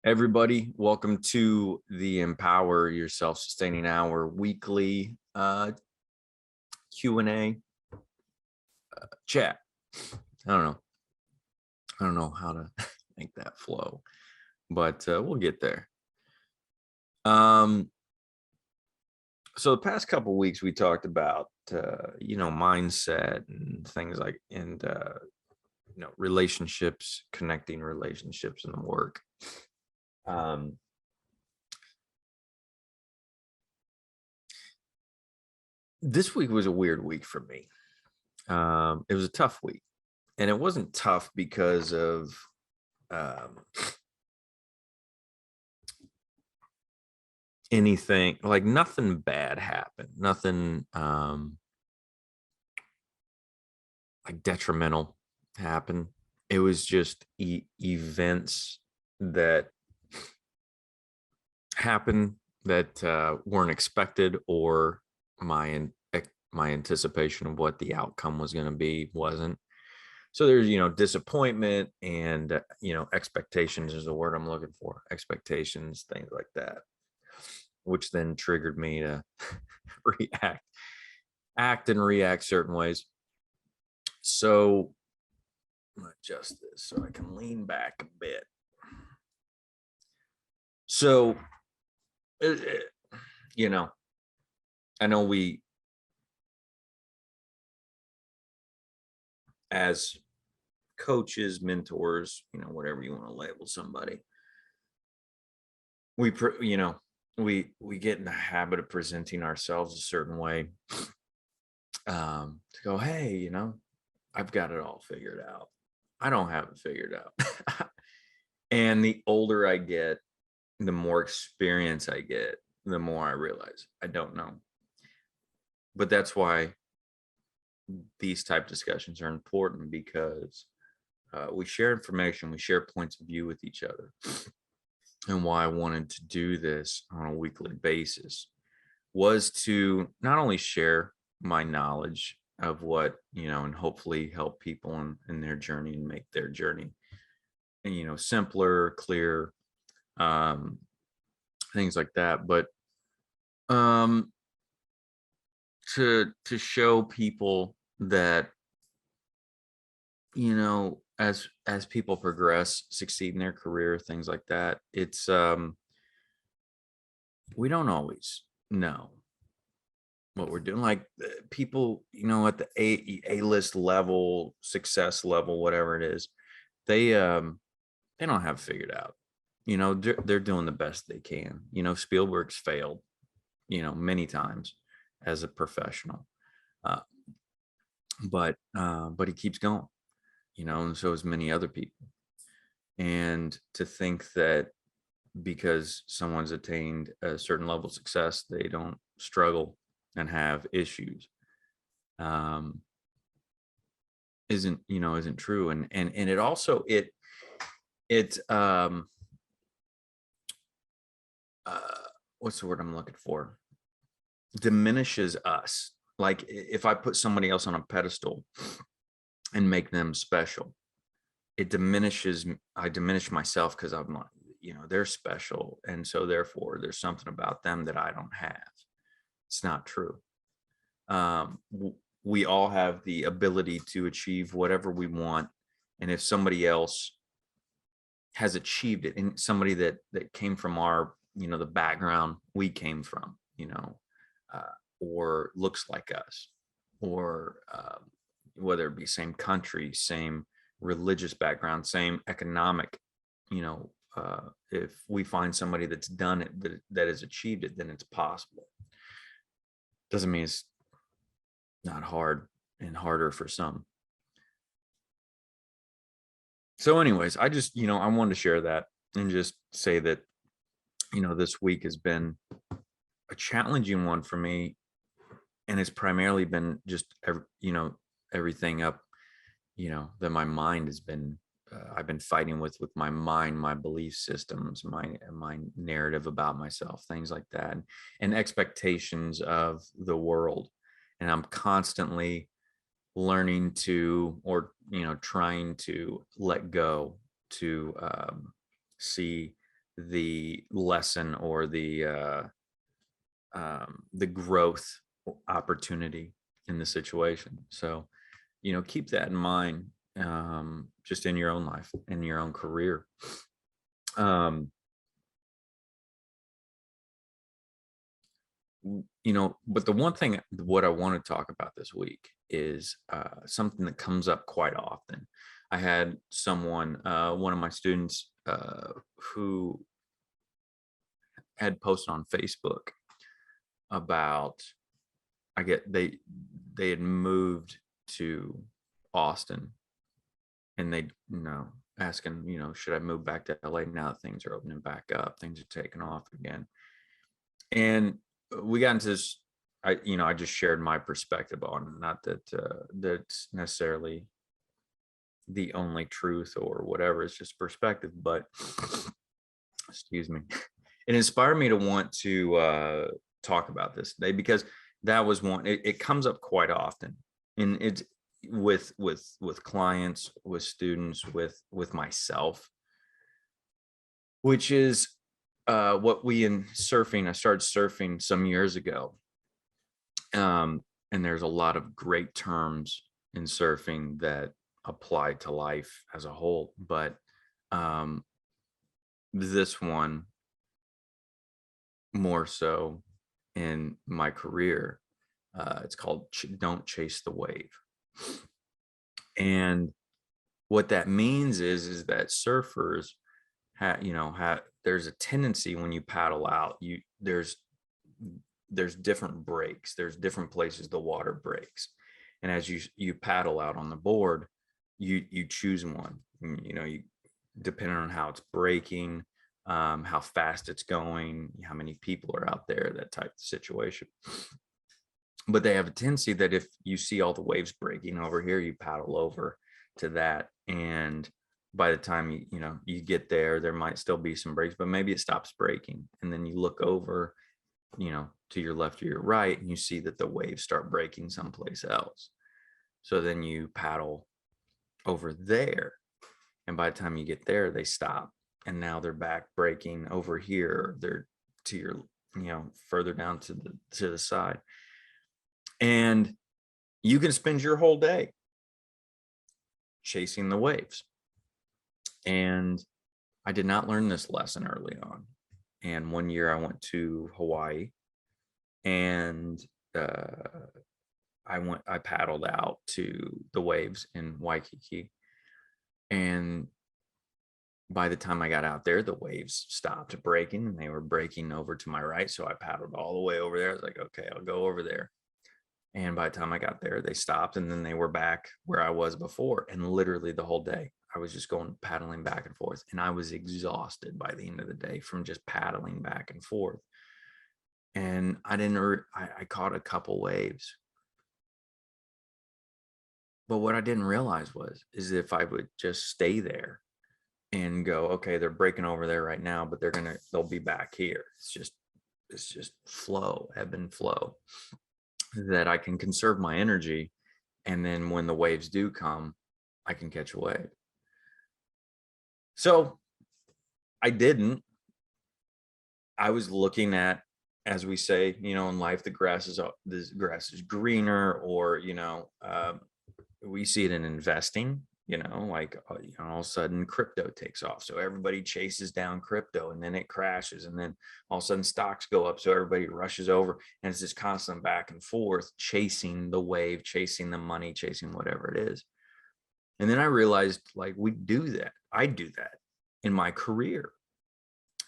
Everybody, welcome to the Empower Your Self-Sustaining Hour weekly Q&A chat. I don't know how to make that flow, but we'll get there. So the past couple of weeks we talked about mindset and things like relationships, connecting relationships and work. This week was a weird week for me. It was a tough week, and it wasn't tough because of anything, like nothing bad happened, nothing like detrimental happened. It was just events that happened that weren't expected, or my anticipation of what the outcome was going to be wasn't. So there's disappointment and expectations is the word I'm looking for. Expectations, things like that, which then triggered me to act and react certain ways. So I'm gonna adjust this so I can lean back a bit. So I know we, as coaches, mentors, whatever you want to label somebody, we get in the habit of presenting ourselves a certain way, to go, hey, I've got it all figured out. I don't have it figured out. And the older I get, the more experience I get, the more I realize I don't know. But that's why these type discussions are important, because we share information, we share points of view with each other. And why I wanted to do this on a weekly basis was to not only share my knowledge of what, and hopefully help people in their journey and make their journey, and, simpler, clear, things like that, but to show people that, as people progress, succeed in their career, things like that, it's we don't always know what we're doing. Like people, at the A-list level, success level, whatever it is, they don't have it figured out. They're doing the best they can. Spielberg's failed, many times as a professional, but he keeps going, and so as many other people. And to think that because someone's attained a certain level of success, they don't struggle and have issues, isn't true. And it also, what's the word I'm looking for? Diminishes us. Like if I put somebody else on a pedestal and make them special, I diminish myself, because I'm not, they're special. And so therefore there's something about them that I don't have. It's not true. We all have the ability to achieve whatever we want. And if somebody else has achieved it, and somebody that came from our, the background we came from, or looks like us, or whether it be same country, same religious background, same economic, if we find somebody that's done it, that has achieved it, then it's possible. Doesn't mean it's not hard, and harder for some. So anyways, I just, I wanted to share that and just say that, this week has been a challenging one for me. And it's primarily been just, everything up, that my mind has been, I've been fighting with my mind, my belief systems, my narrative about myself, things like that, and expectations of the world. And I'm constantly learning to, or, trying to let go, to see the lesson or the growth opportunity in the situation. So, keep that in mind, just in your own life, in your own career. But the one thing, what I want to talk about this week is something that comes up quite often. I had someone, one of my students, who had posted on Facebook about, they had moved to Austin, and they, asking, should I move back to LA now that things are opening back up, things are taking off again. And we got into this, I just shared my perspective on it. Not that that's necessarily the only truth or whatever, it's just perspective, but excuse me, it inspired me to want to talk about this today, because that was one, it comes up quite often, and it's with clients, with students, with myself, which is what we in surfing, I started surfing some years ago. And there's a lot of great terms in surfing that apply to life as a whole. But this one more so in my career, it's called Don't Chase the Wave. And what that means is that surfers there's a tendency when you paddle out, there's different breaks, there's different places the water breaks, and as you paddle out on the board, you choose one. You depending on how it's breaking, how fast it's going, how many people are out there, that type of situation. But they have a tendency that if you see all the waves breaking over here, you paddle over to that, and by the time you get there might still be some breaks, but maybe it stops breaking, and then you look over, to your left or your right, and you see that the waves start breaking someplace else. So then you paddle over there, and by the time you get there, they stop, and now they're back breaking over here. They're to your, further down to the side, and you can spend your whole day chasing the waves. And I did not learn this lesson early on. And one year I went to Hawaii, and I paddled out to the waves in Waikiki. And by the time I got out there, the waves stopped breaking, and they were breaking over to my right. So I paddled all the way over there. I was like, okay, I'll go over there. And by the time I got there, they stopped, and then they were back where I was before. And literally the whole day, I was just going paddling back and forth. And I was exhausted by the end of the day from just paddling back and forth. And I caught a couple waves. But what I didn't realize is if I would just stay there and go, okay, they're breaking over there right now, but they'll be back here. It's just flow, ebb and flow, that I can conserve my energy. And then when the waves do come, I can catch a wave. So I didn't. I was looking at, as we say, in life, the grass is greener, or, we see it in investing, like, all of a sudden crypto takes off. So everybody chases down crypto, and then it crashes, and then all of a sudden stocks go up. So everybody rushes over, and it's this constant back and forth, chasing the wave, chasing the money, chasing whatever it is. And then I realized, like, we do that. I do that in my career,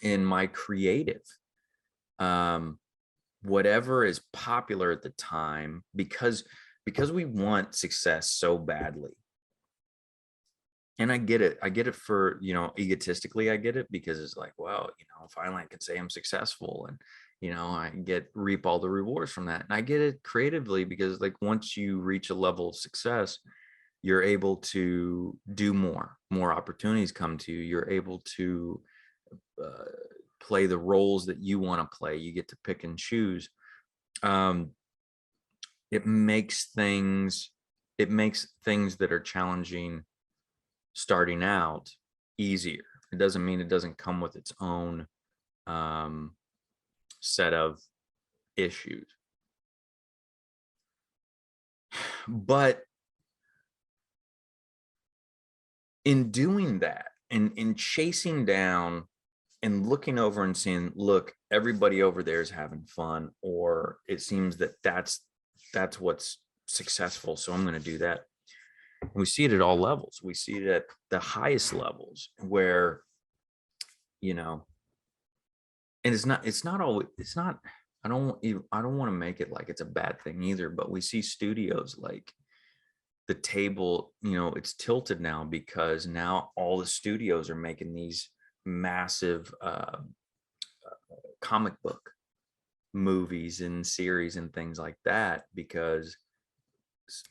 in my creative, whatever is popular at the time, because we want success so badly. And I get it for, egotistically, I get it, because it's like, well, finally I can say I'm successful, and, I reap all the rewards from that. And I get it creatively, because, like, once you reach a level of success, you're able to do more opportunities come to you. You're able to play the roles that you want to play. You get to pick and choose. It makes things that are challenging starting out easier. It doesn't mean it doesn't come with its own set of issues. But in doing that, and in chasing down and looking over and seeing, look, everybody over there is having fun, or it seems that that's what's successful, so I'm going to do that. And we see it at all levels. We see it at the highest levels where, you know, and it's not always, I don't want to make it like it's a bad thing either, but we see studios like the table, you know, it's tilted now because now all the studios are making these massive comic book movies and series and things like that, because,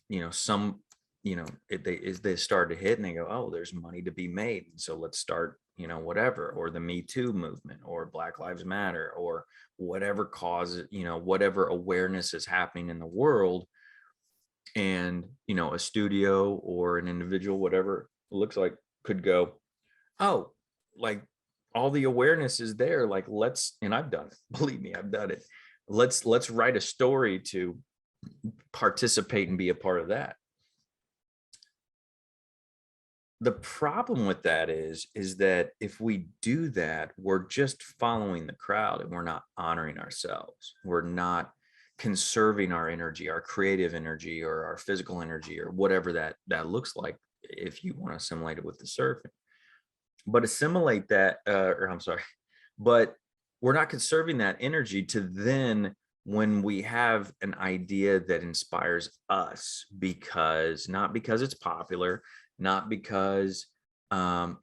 you know, some, you know, they start to hit and they go, oh, there's money to be made, and so let's start, you know, whatever, or the Me Too movement, or Black Lives Matter, or whatever cause, you know, whatever awareness is happening in the world. And, you know, a studio or an individual, whatever it looks like, could go, oh, like, all the awareness is there, like, let's, and I've done it, believe me, I've done it, let's write a story to participate and be a part of that. The problem with that is that if we do that, we're just following the crowd and we're not honoring ourselves. We're not conserving our energy, our creative energy, or our physical energy, or whatever that looks like, if you want to assimilate it with the surfing. But assimilate that, or I'm sorry, but we're not conserving that energy to then, when we have an idea that inspires us, because not because it's popular, not because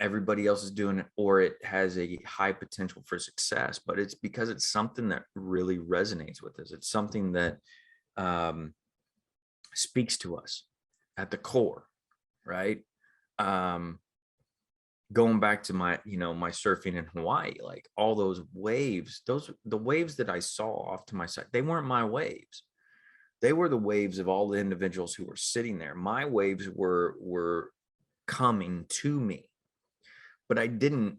everybody else is doing it, or it has a high potential for success, but it's because it's something that really resonates with us. It's something that speaks to us at the core, right? Going back to my, you know, my surfing in Hawaii, like all those waves, the waves that I saw off to my side, they weren't my waves. They were the waves of all the individuals who were sitting there. My waves were coming to me, but I didn't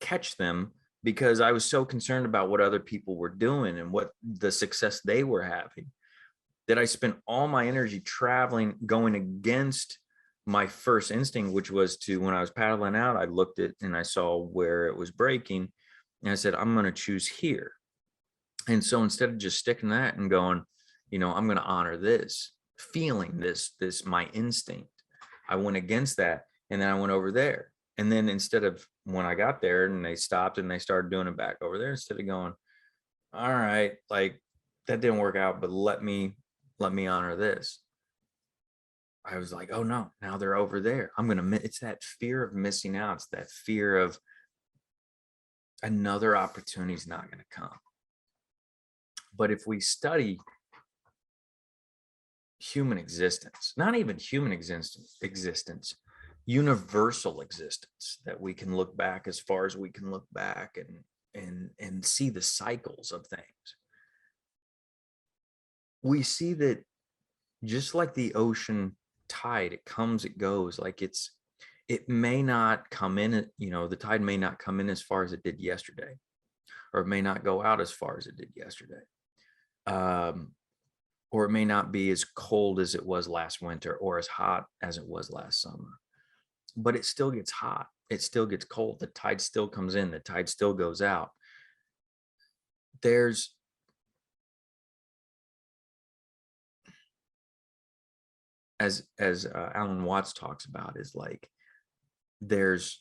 catch them because I was so concerned about what other people were doing and what the success they were having, that I spent all my energy traveling, going against my first instinct, which was to, when I was paddling out, I looked at and I saw where it was breaking, and I said, I'm going to choose here. And so instead of just sticking to that and going, you know, I'm going to honor this, feeling this, my instinct, I went against that. And then I went over there. And then instead of, when I got there and they stopped and they started doing it back over there, instead of going, all right, like that didn't work out, but let me honor this, I was like, oh no, now they're over there. I'm going to, it's that fear of missing out. It's that fear of another opportunity is not going to come. But if we study human existence, not even human existence, universal existence, that we can look back as far as we can look back and see the cycles of things, we see that just like the ocean tide, it comes, it goes, like it may not come in, you know, the tide may not come in as far as it did yesterday, or it may not go out as far as it did yesterday. Or it may not be as cold as it was last winter, or as hot as it was last summer, but it still gets hot. It still gets cold. The tide still comes in, the tide still goes out. There's, as Alan Watts talks about, is like, there's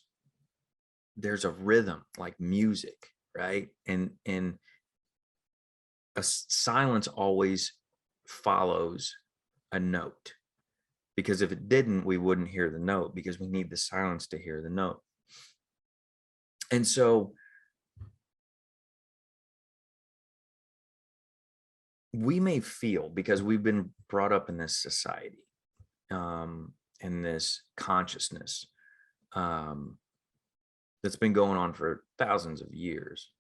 a rhythm like music, right? And a silence always follows a note, because if it didn't, we wouldn't hear the note, because we need the silence to hear the note. And so we may feel, because we've been brought up in this society, in this consciousness, that's been going on for thousands of years,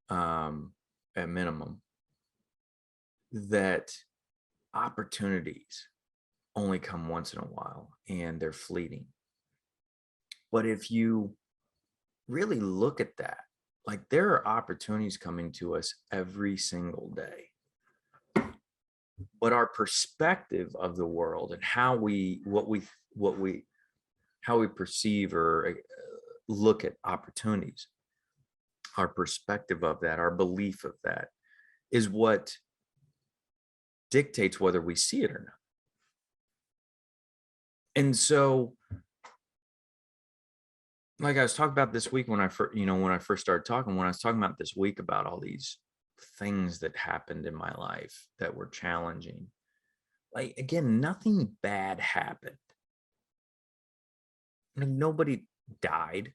at minimum, that opportunities only come once in a while and they're fleeting. But if you really look at that. Like there are opportunities coming to us every single day. But our perspective of the world and how we perceive or look at opportunities, our perspective of that, our belief of that is what dictates whether we see it or not. And so, like I was talking about this week when I first started talking, when I was talking about this week about all these things that happened in my life that were challenging, like, again, nothing bad happened. Like, nobody died.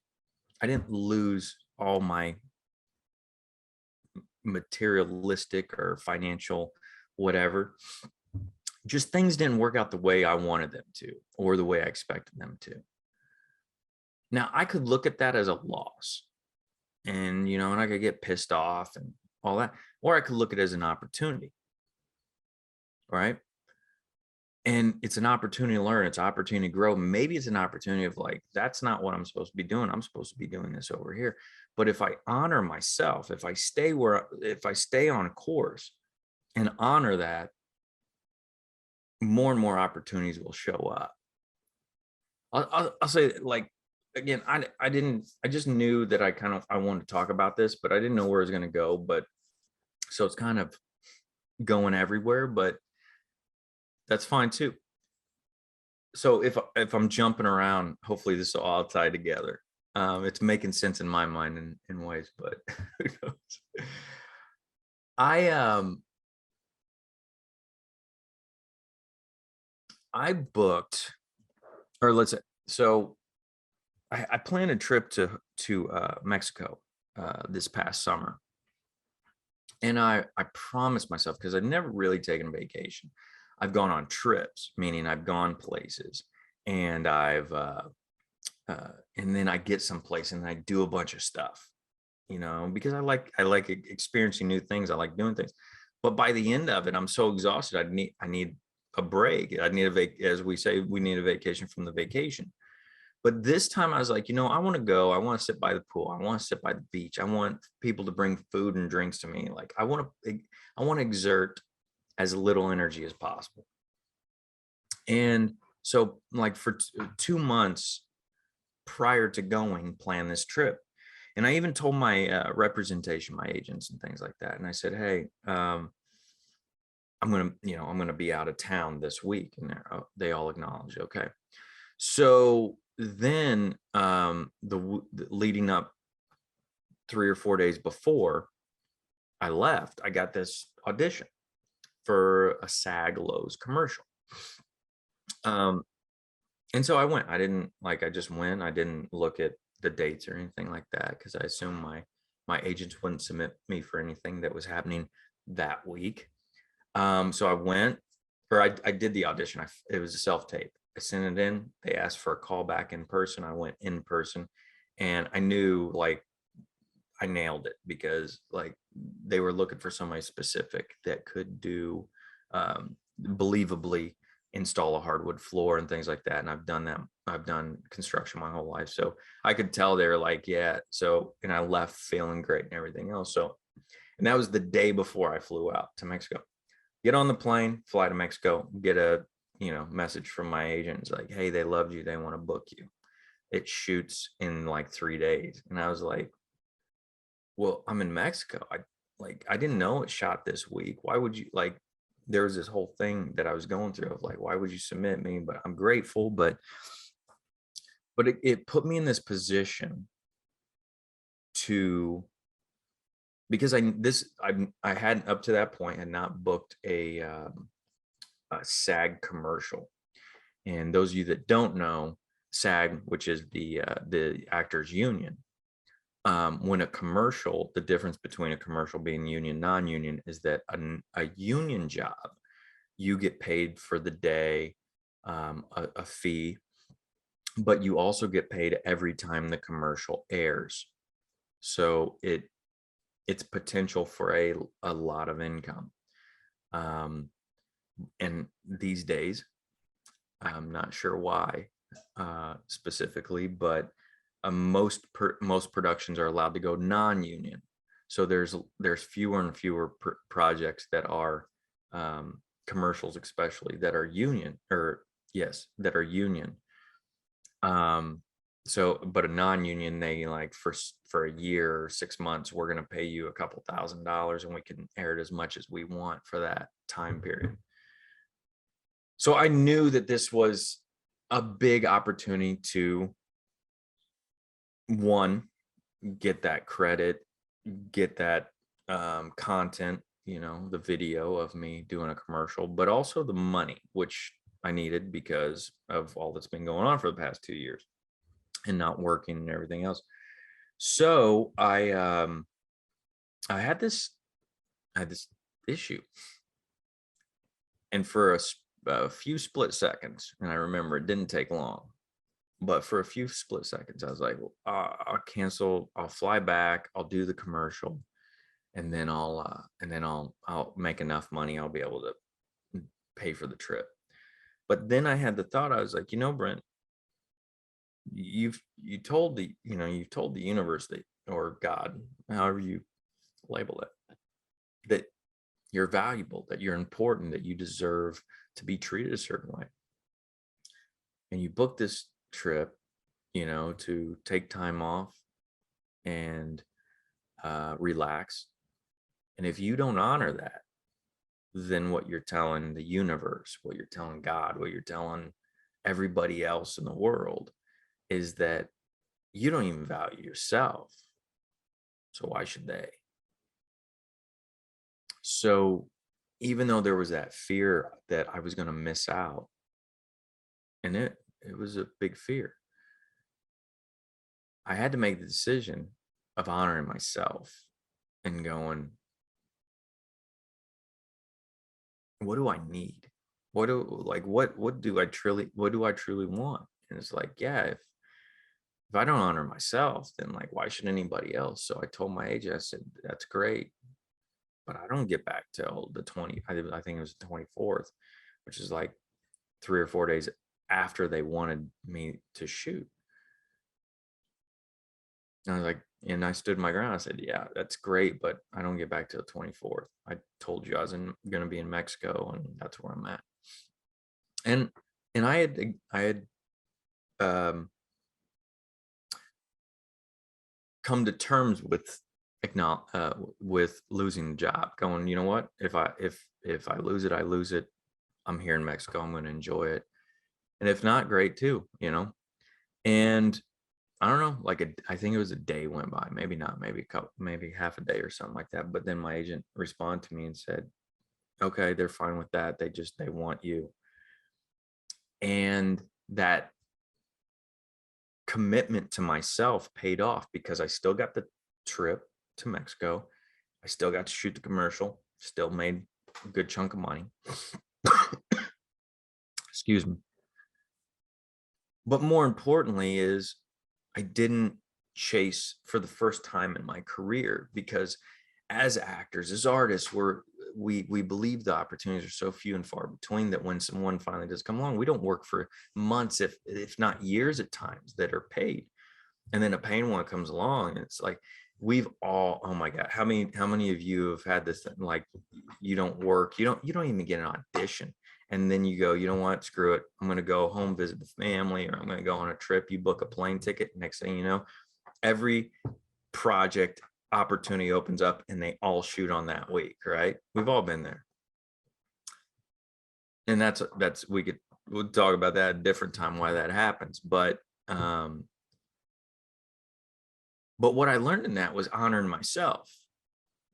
I didn't lose all my materialistic or financial whatever. Just things didn't work out the way I wanted them to, or the way I expected them to. Now, I could look at that as a loss, and I could get pissed off and all that, or I could look at it as an opportunity, right? And it's an opportunity to learn. It's an opportunity to grow. Maybe it's an opportunity of like, that's not what I'm supposed to be doing. I'm supposed to be doing this over here. But if I honor myself, if I stay on course and honor that, more and more opportunities will show up. I'll say, like, again, I just knew that I wanted to talk about this, but I didn't know where it was going to go. But so it's kind of going everywhere, but that's fine too. So if I'm jumping around, hopefully this will all tie together. It's making sense in my mind in ways, but who knows? I booked, or let's say, so I planned a trip to Mexico this past summer, and I promised myself, because I've never really taken a vacation. I've gone on trips, meaning I've gone places, and and then I get someplace and I do a bunch of stuff, because I like experiencing new things. I like doing things, but by the end of it, I'm so exhausted. I need a break. I need as we say, we need a vacation from the vacation. But this time I was like, I want to go. I want to sit by the pool. I want to sit by the beach. I want people to bring food and drinks to me. Like I want to exert as little energy as possible. And so, like, for 2 months prior to going, plan this trip. And I even told my representation, my agents and things like that. And I said, hey, I'm going to be out of town this week. And they all acknowledged. Okay. So then the leading up 3 or 4 days before I left, I got this audition for a SAG Lowe's commercial. And so I went. I just went. I didn't look at the dates or anything like that, because I assumed my agents wouldn't submit me for anything that was happening that week. So I went, or I did the audition. It was a self-tape. I sent it in. They asked for a call back in person. I went in person, and I knew, like, I nailed it, because like they were looking for somebody specific that could do believably install a hardwood floor and things like that. And I've done that. I've done construction my whole life. So I could tell they were like, yeah. So, and I left feeling great and everything else. So, and that was the day before I flew out to Mexico. Get on the plane, fly to Mexico, get a, message from my agents like, hey, they loved you. They want to book you. It shoots in like 3 days. And I was like, well, I'm in Mexico. I didn't know it shot this week. Why would you, like, there was this whole thing that I was going through of like, why would you submit me? But I'm grateful, but it put me in this position because I hadn't, up to that point, had not booked a SAG commercial. And those of you that don't know, SAG, which is the actors union, when a commercial, the difference between a commercial being union, non-union, is that a union job, you get paid for the day, a fee, but you also get paid every time the commercial airs. So it's potential for a lot of income. And these days, I'm not sure why specifically, but most productions are allowed to go non-union. So there's fewer and fewer projects that are commercials, especially that are union, or yes, that are union. So, but a non-union, they like for a year or 6 months, we're going to pay you a couple $1,000 and we can air it as much as we want for that time period. So I knew that this was a big opportunity to, one, get that credit, get that content, you know, the video of me doing a commercial, but also the money, which I needed because of all that's been going on for the past 2 years and not working and everything else. So I had this issue, and for a few split seconds, and I remember it didn't take long, but for a few split seconds, I was like, well, I'll cancel, I'll fly back, I'll do the commercial, and then I'll make enough money, I'll be able to pay for the trip. But then I had the thought, I was like, you know, Brent, you've told the universe that, or God, however you label it, that you're valuable, that you're important, that you deserve to be treated a certain way. And you book this trip, you know, to take time off and relax. And if you don't honor that, then what you're telling the universe, what you're telling God, what you're telling everybody else in the world is that you don't even value yourself. So why should they? So even though there was that fear that I was going to miss out, and it was a big fear, I had to make the decision of honoring myself and going, what do I need? What do I truly want? And it's like, yeah, if I don't honor myself, then like, why should anybody else? So I told my agent, I said, that's great, but I don't get back till the 20, I think it was the 24th, which is like 3 or 4 days after they wanted me to shoot. And I was like, and I stood my ground. I said, yeah, that's great, but I don't get back till the 24th. I told you I was going to be in Mexico, and that's where I'm at. And I had come to terms with losing the job, going, you know what, if I lose it, I lose it. I'm here in Mexico, I'm going to enjoy it. And if not, great too, you know. And I don't know, like I think it was a day went by, maybe not, maybe half a day or something like that. But then my agent responded to me and said, okay, they're fine with that. They want you. And that commitment to myself paid off, because I still got the trip to Mexico. I still got to shoot the commercial, still made a good chunk of money. Excuse me. But more importantly is I didn't chase for the first time in my career, because as actors, as artists, we believe the opportunities are so few and far between that when someone finally does come along, we don't work for months, if not years at times, that are paid. And then a paying one comes along, and it's like, we've all, oh my God, how many of you have had this thing, like you don't work, you don't even get an audition, and then you go, you know what, screw it, I'm going to go home, visit the family, or I'm going to go on a trip. You book a plane ticket, next thing you know, every project opportunity opens up and they all shoot on that week, right? We've all been there. And that's we'll talk about that at a different time, why that happens. But what I learned in that was honoring myself,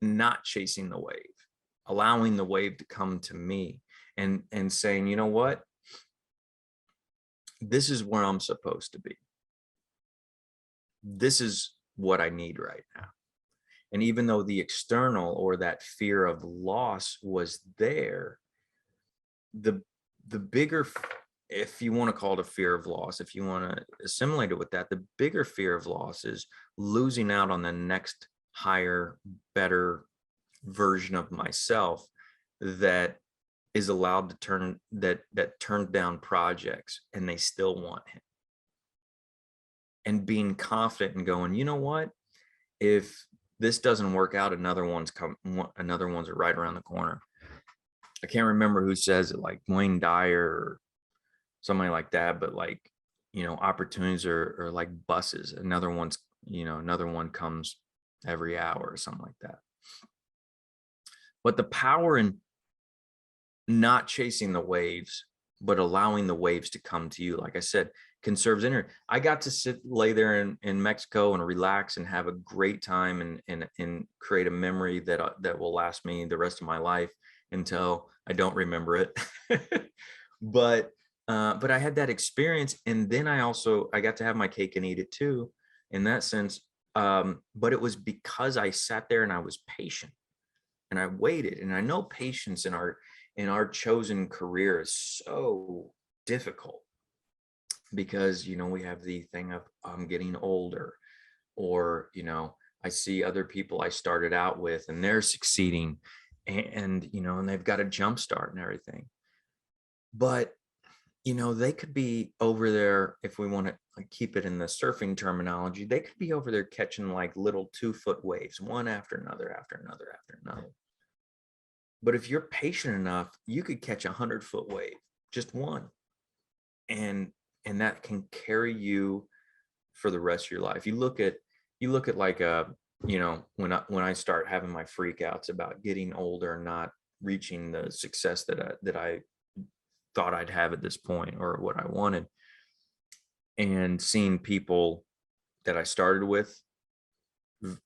not chasing the wave, allowing the wave to come to me, and saying, you know what, this is where I'm supposed to be. This is what I need right now. And even though the external, or that fear of loss, was there, the bigger, if you want to call it a fear of loss, if you want to assimilate it with that, the bigger fear of loss is losing out on the next higher, better version of myself that is allowed to turn down projects, and they still want him. and being confident and going, you know what, if this doesn't work out, another one's right around the corner. I can't remember who says it, like Wayne Dyer or somebody like that, but like, opportunities are like buses. Another one comes every hour or something like that. But the power in not chasing the waves, but allowing the waves to come to you, like I said, conserves energy. I got to lay there in Mexico and relax and have a great time and create a memory that will last me the rest of my life until I don't remember it. But I had that experience, and then I got to have my cake and eat it too, in that sense. But it was because I sat there and I was patient and I waited. And I know patience in our chosen career is so difficult because, we have the thing of I'm getting older, or, I see other people I started out with and they're succeeding, and they've got a jump start and everything. But, they could be over there, if we want to keep it in the surfing terminology, they could be over there catching like little 2-foot waves, one after another, after another, after another. But if you're patient enough, you could catch 100-foot wave, just one. And that can carry you for the rest of your life. You look at like when I start having my freakouts about getting older and not reaching the success that I thought I'd have at this point, or what I wanted, and seeing people that I started with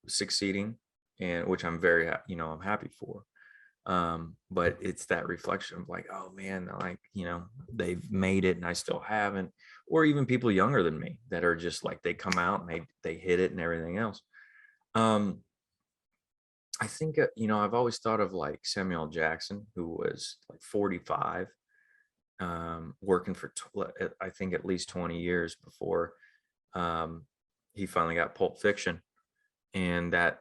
succeeding, and which I'm very I'm happy for. But it's that reflection of like, oh man, like, they've made it and I still haven't. Or even people younger than me that are just like, they come out and they hit it and everything else. I think, I've always thought of like Samuel Jackson, who was like 45, working for, I think at least 20 years before he finally got Pulp Fiction, and that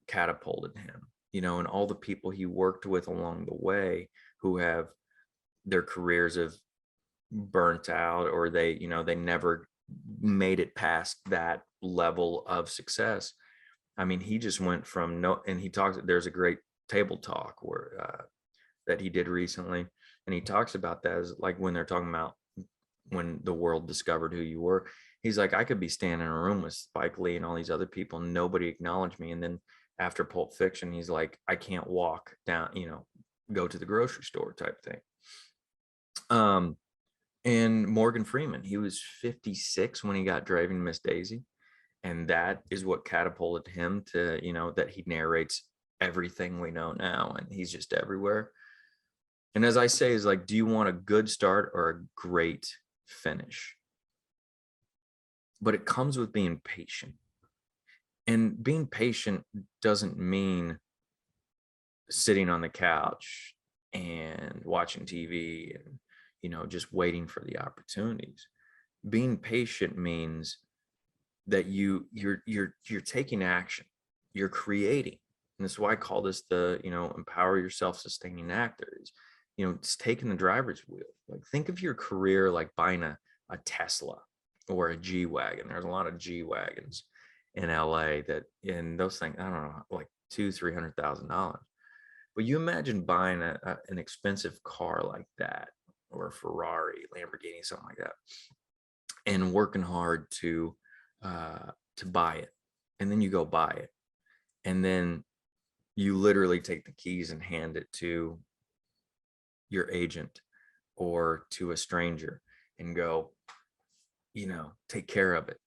catapulted him, and all the people he worked with along the way who have their careers have burnt out, or they never made it past that level of success. I mean, he just went from and he talks, there's a great table talk where that he did recently, and he talks about that as like when they're talking about when the world discovered who you were. He's like, I could be standing in a room with Spike Lee and all these other people and nobody acknowledged me, and then after Pulp Fiction, he's like, I can't walk down, go to the grocery store type thing. And Morgan Freeman, he was 56 when he got Driving Miss Daisy. And that is what catapulted him to, that he narrates everything we know now, and he's just everywhere. And as I say, is like, do you want a good start or a great finish? But it comes with being patient. And being patient doesn't mean sitting on the couch and watching TV and, just waiting for the opportunities. Being patient means that you're taking action, you're creating. And that's why I call this the, empower your self-sustaining actor. Is, it's taking the driver's wheel. Like, think of your career like buying a Tesla or a G-Wagon. There's a lot of G-Wagons in LA and those things, I don't know, like $200,000-$300,000. But you imagine buying an expensive car like that, or a Ferrari, Lamborghini, something like that, and working hard to buy it. And then you go buy it. And then you literally take the keys and hand it to your agent or to a stranger and go, take care of it.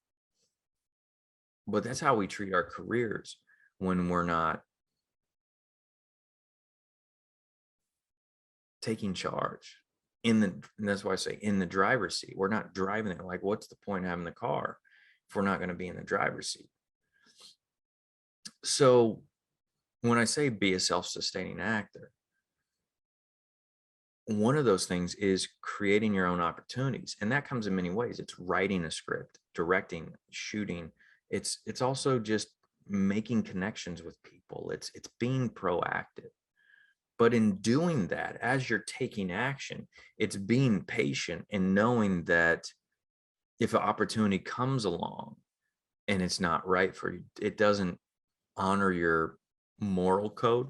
But that's how we treat our careers when we're not taking charge. And that's why I say in the driver's seat. We're not driving it. Like, what's the point of having the car if we're not going to be in the driver's seat? So when I say be a self-sustaining actor, one of those things is creating your own opportunities. And that comes in many ways. It's writing a script, directing, shooting. It's also just making connections with people. It's being proactive. But in doing that, as you're taking action, it's being patient and knowing that if an opportunity comes along and it's not right for you, it doesn't honor your moral code.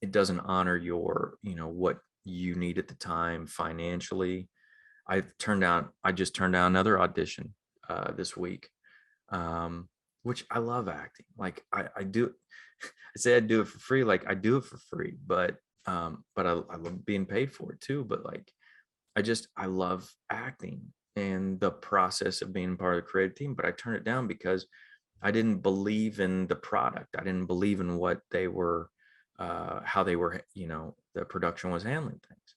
It doesn't honor your, what you need at the time financially. I just turned down another audition this week, which I love acting. Like I do, I say I do it for free. Like I do it for free, but I love being paid for it too. But like, I love acting and the process of being part of the creative team, but I turned it down because I didn't believe in the product. I didn't believe in what they were, how they were, the production was handling things.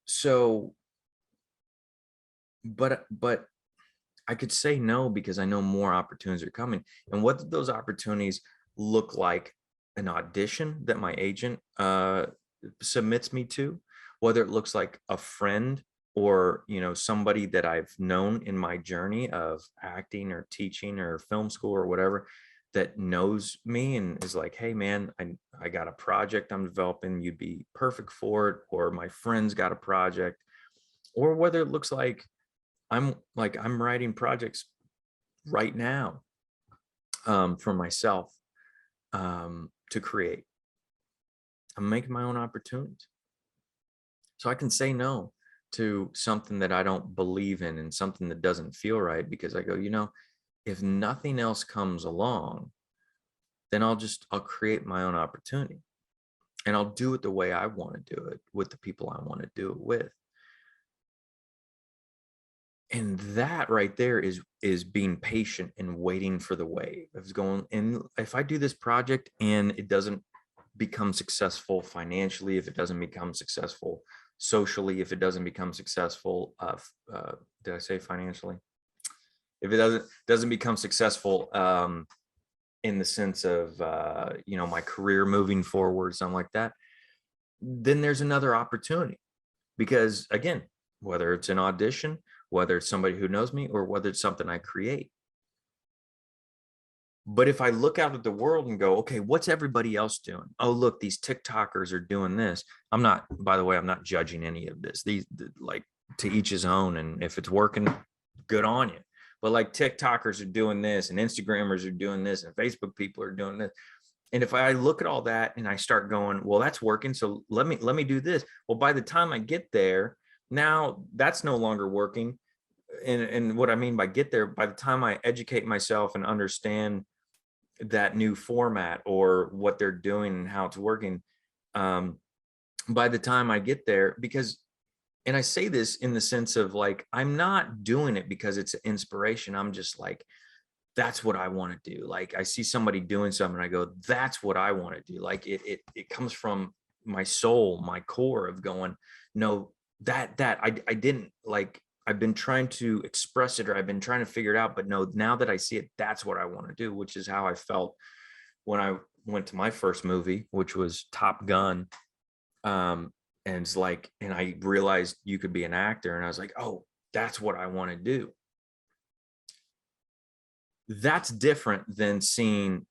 So, but I could say no because I know more opportunities are coming. And what did those opportunities look like? An audition that my agent submits me to, whether it looks like a friend or somebody that I've known in my journey of acting or teaching or film school or whatever, that knows me and is like, hey man, I got a project I'm developing, you'd be perfect for it. Or my friend's got a project. Or whether it looks like I'm writing projects right now for myself to create. I'm making my own opportunities. So I can say no to something that I don't believe in and something that doesn't feel right, because I go, if nothing else comes along, then I'll create my own opportunity, and I'll do it the way I want to do it with the people I want to do it with. And that right there is being patient and waiting for the wave. It's going, and if I do this project and it doesn't become successful financially, if it doesn't become successful socially, if it doesn't become successful, did I say financially? If it doesn't become successful in the sense of my career moving forward, something like that, then there's another opportunity. Because again, whether it's an audition, whether it's somebody who knows me, or whether it's something I create. But if I look out at the world and go, okay, what's everybody else doing? Oh, look, these TikTokers are doing this. By the way, I'm not judging any of this. Like, to each his own. And if it's working, good on you. But like, TikTokers are doing this, and Instagrammers are doing this, and Facebook people are doing this. And if I look at all that and I start going, well, that's working, so let me do this. Well, by the time I get there, now that's no longer working. And what I mean by get there, by the time I educate myself and understand that new format or what they're doing and how it's working, by the time I get there, and I say this in the sense of like, I'm not doing it because it's an inspiration. I'm just like, that's what I want to do. Like, I see somebody doing something and I go, that's what I want to do. Like it comes from my soul, my core of going, no, that I didn't like, I've been trying to express it, or I've been trying to figure it out, but no, now that I see it, that's what I want to do, which is how I felt when I went to my first movie, which was Top Gun. And it's like, and I realized you could be an actor, and I was like, oh, that's what I want to do. That's different than seeing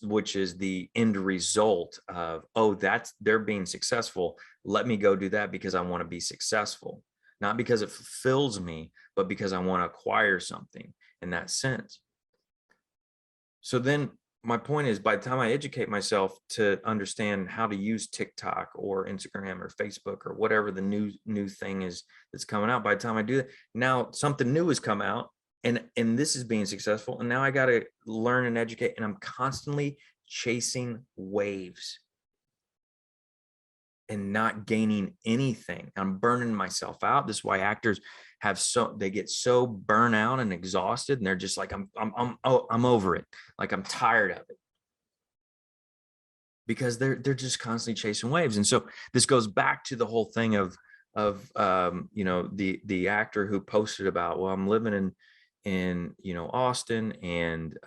which is the end result of, oh, they're being successful. Let me go do that because I want to be successful, not because it fulfills me, but because I want to acquire something in that sense. So then my point is, by the time I educate myself to understand how to use TikTok or Instagram or Facebook or whatever the new thing is that's coming out, by the time I do that, now something new has come out, and this is being successful, and now I got to learn and educate, and I'm constantly chasing waves and not gaining anything. I'm burning myself out. This is why actors they get so burnt out and exhausted, and they're just like, I'm over it. Like, I'm tired of it, because they're just constantly chasing waves. And so this goes back to the whole thing of the actor who posted about, well, I'm living in Austin, and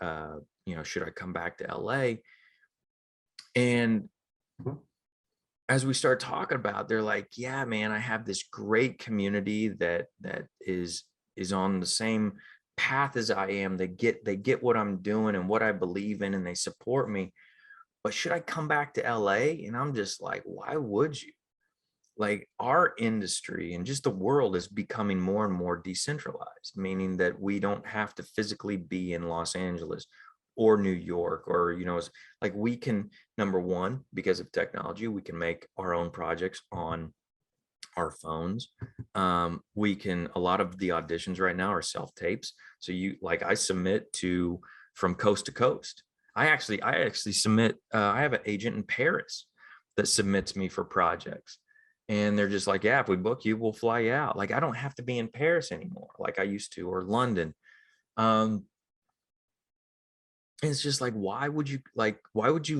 should I come back to LA? And as we start talking about, they're like, yeah, man, I have this great community that is on the same path as I am. They get what I'm doing and what I believe in, and they support me. But should I come back to LA? And I'm just like, why would you? like our industry and just the world is becoming more and more decentralized, meaning that we don't have to physically be in Los Angeles or New York, or, you know, it's like we can, number one, because of technology, we can make our own projects on our phones. We can, a lot of the auditions right now are self tapes. So you, like, I submit to from coast to coast. I actually submit, I have an agent in Paris that submits me for projects. And they're just like, yeah, if we book you, we'll fly you out. Like, I don't have to be in Paris anymore like I used to, or London. Um, and it's just like, why would you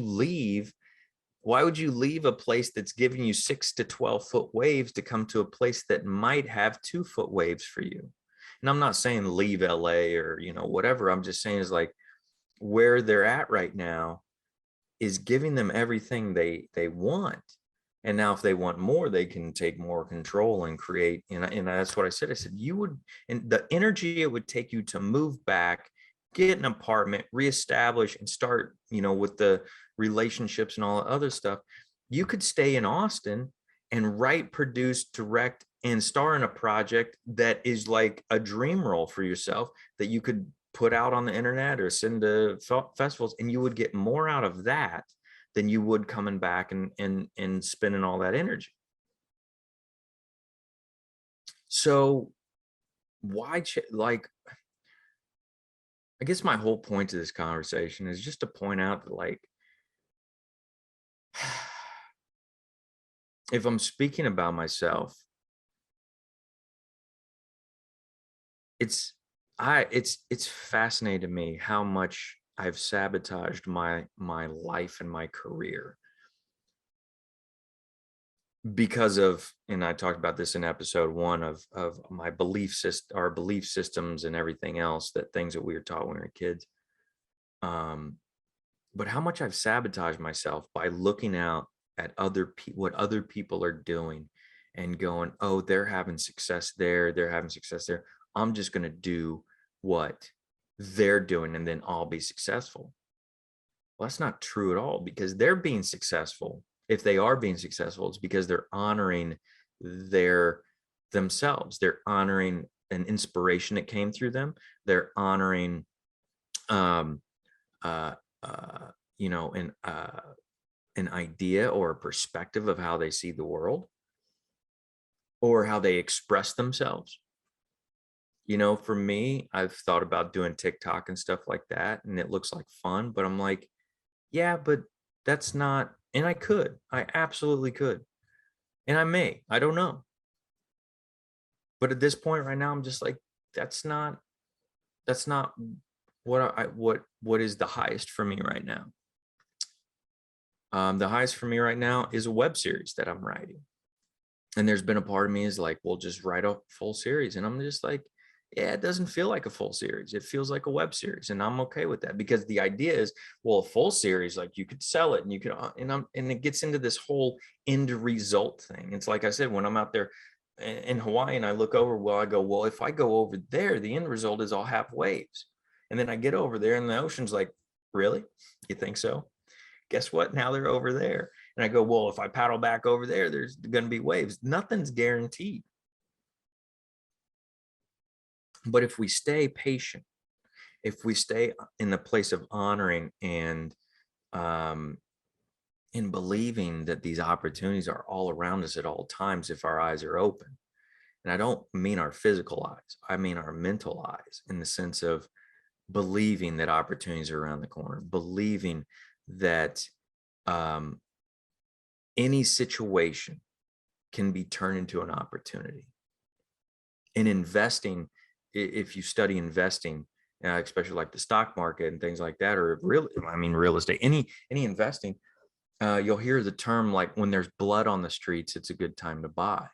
leave? Why would you leave a place that's giving you 6 to 12 foot waves to come to a place that might have 2 foot waves for you? And I'm not saying leave LA or, you know, whatever. I'm just saying is like where they're at right now is giving them everything they want. And now if they want more, they can take more control and create. And that's what I said. I said, you would, and the energy it would take you to move back, get an apartment, reestablish, and start, you know, with the relationships and all the other stuff. You could stay in Austin and write, produce, direct, and star in a project that is like a dream role for yourself that you could put out on the internet or send to festivals, and you would get more out of that than you would coming back and spending all that energy. So why, like, I guess my whole point to this conversation is just to point out that, like, if I'm speaking about myself, it's it's fascinating to me how much I've sabotaged my life and my career because of, and I talked about this in episode 1 of my belief system, our belief systems and everything else, that things that we were taught when we were kids. But how much I've sabotaged myself by looking out at what other people are doing and going, oh, they're having success there, they're having success there. I'm just going to do what they're doing and then I'll be successful. Well, that's not true at all, because they're being successful. If they are being successful, it's because they're honoring their themselves. They're honoring an inspiration that came through them. They're honoring, um, uh, you know, an idea or a perspective of how they see the world or how they express themselves. You know, for me, I've thought about doing TikTok and stuff like that, and it looks like fun, but I'm like, yeah, but that's not, and I absolutely could. And I may, I don't know. But at this point right now, I'm just like, that's not, that's not what is the highest for me right now. The highest for me right now is a web series that I'm writing. And there's been a part of me is like, well, just write a full series. And I'm just like, yeah, it doesn't feel like a full series. It feels like a web series. And I'm okay with that, because the idea is, well, a full series, like you could sell it and you could, and it gets into this whole end result thing. It's like I said, when I'm out there in Hawaii and I look over, well, I go, well, if I go over there, the end result is I'll have waves. And then I get over there and the ocean's like, really? You think so? Guess what? Now they're over there. And I go, well, if I paddle back over there, there's going to be waves. Nothing's guaranteed. But if we stay patient, if we stay in the place of honoring and in believing that these opportunities are all around us at all times, if our eyes are open, and I don't mean our physical eyes, I mean our mental eyes, in the sense of believing that opportunities are around the corner, believing that any situation can be turned into an opportunity. In investing, if you study investing, especially like the stock market and things like that, or real estate, any investing, you'll hear the term like, when there's blood on the streets, it's a good time to buy.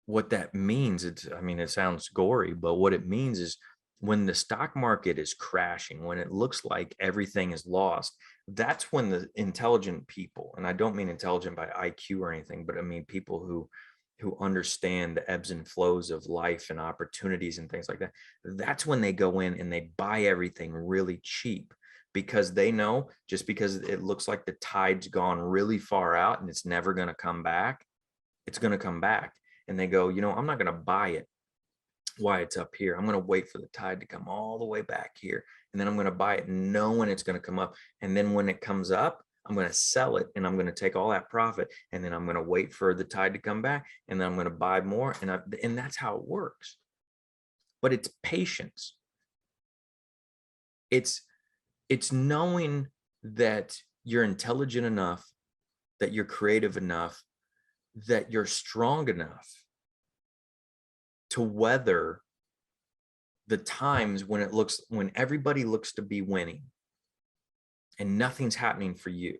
What that means, it sounds gory, but what it means is when the stock market is crashing, when it looks like everything is lost, that's when the intelligent people, and I don't mean intelligent by IQ or anything, but I mean people who understand the ebbs and flows of life and opportunities and things like that, that's when they go in and they buy everything really cheap, because they know, just because it looks like the tide's gone really far out and it's never going to come back, it's going to come back. And they go, I'm not going to buy it while it's up here. I'm going to wait for the tide to come all the way back here. And then I'm going to buy it knowing it's going to come up. And then when it comes up, I'm going to sell it and I'm going to take all that profit. And then I'm going to wait for the tide to come back. And then I'm going to buy more. And that's how it works. But it's patience. It's knowing that you're intelligent enough, that you're creative enough, that you're strong enough to weather the times when everybody looks to be winning and nothing's happening for you.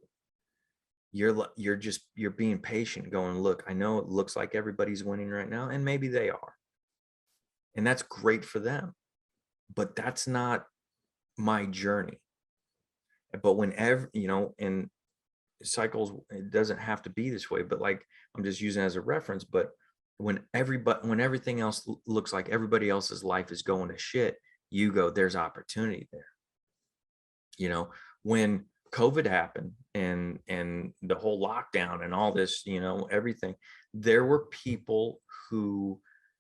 You're being patient, going, look, I know it looks like everybody's winning right now, and maybe they are. And that's great for them. But that's not my journey. But whenever, in cycles, it doesn't have to be this way, but like, I'm just using it as a reference. But when everything else looks like everybody else's life is going to shit, you go, there's opportunity there. When COVID happened and the whole lockdown and all this, everything, there were people who,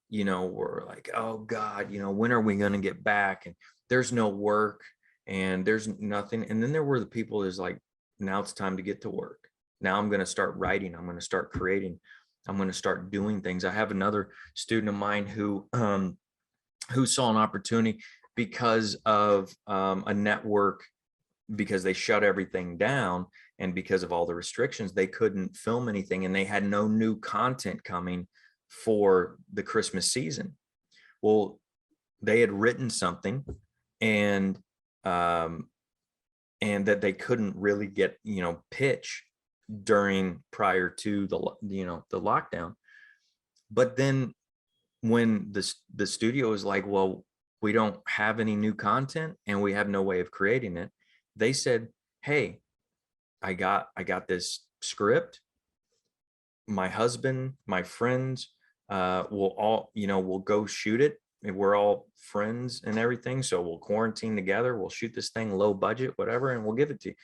were like, oh God, when are we going to get back? And there's no work and there's nothing. And then there were the people that's like, now it's time to get to work. Now I'm going to start writing. I'm going to start creating. I'm going to start doing things. I have another student of mine who saw an opportunity because of a network, because they shut everything down and because of all the restrictions, they couldn't film anything and they had no new content coming for the Christmas season. Well, they had written something and that they couldn't really get, pitch prior to the lockdown. But then when the studio is like, well, we don't have any new content and we have no way of creating it, they said, hey, I got this script. My husband, my friends, we'll go shoot it. We're all friends and everything. So we'll quarantine together. We'll shoot this thing low budget, whatever, and we'll give it to you.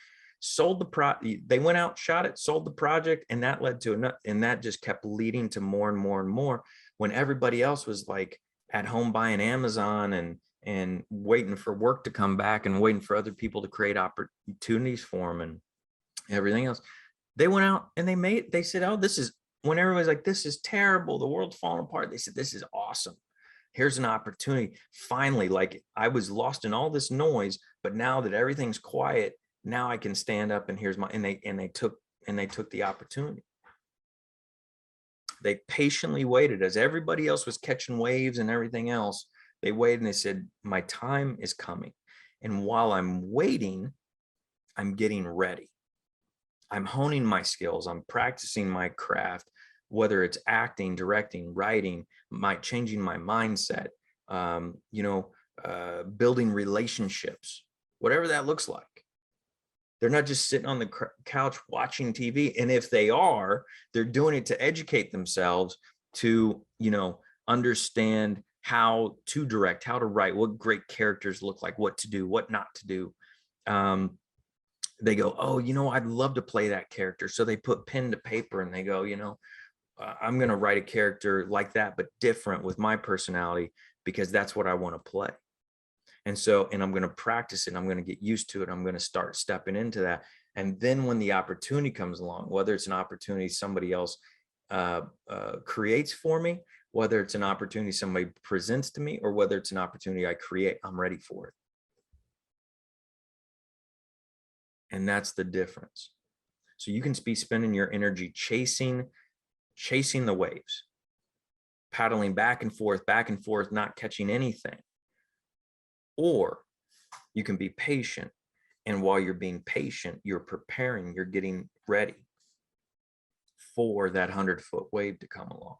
They went out, shot it, sold the project, and that led to enough. And that just kept leading to more and more and more when everybody else was like at home buying Amazon and waiting for work to come back and waiting for other people to create opportunities for them and everything else. They went out and they said, oh, when everybody's like, this is terrible, the world's falling apart. They said, this is awesome. Here's an opportunity. Finally, like I was lost in all this noise, but now that everything's quiet, now I can stand up and they took the opportunity. They patiently waited as everybody else was catching waves and everything else. They waited and they said, my time is coming. And while I'm waiting, I'm getting ready. I'm honing my skills. I'm practicing my craft, whether it's acting, directing, writing, changing my mindset, building relationships, whatever that looks like. They're not just sitting on the couch watching TV. And if they are, they're doing it to educate themselves to, understand how to direct, how to write, what great characters look like, what to do, what not to do. They go, oh, I'd love to play that character. So they put pen to paper and they go, I'm going to write a character like that, but different with my personality because that's what I want to play. And I'm going to practice it. I'm going to get used to it. I'm going to start stepping into that. And then when the opportunity comes along, whether it's an opportunity somebody else creates for me, whether it's an opportunity somebody presents to me, or whether it's an opportunity I create, I'm ready for it. And that's the difference. So you can be spending your energy chasing the waves, paddling back and forth, not catching anything. Or you can be patient. And while you're being patient, you're preparing, you're getting ready for that 100-foot wave to come along.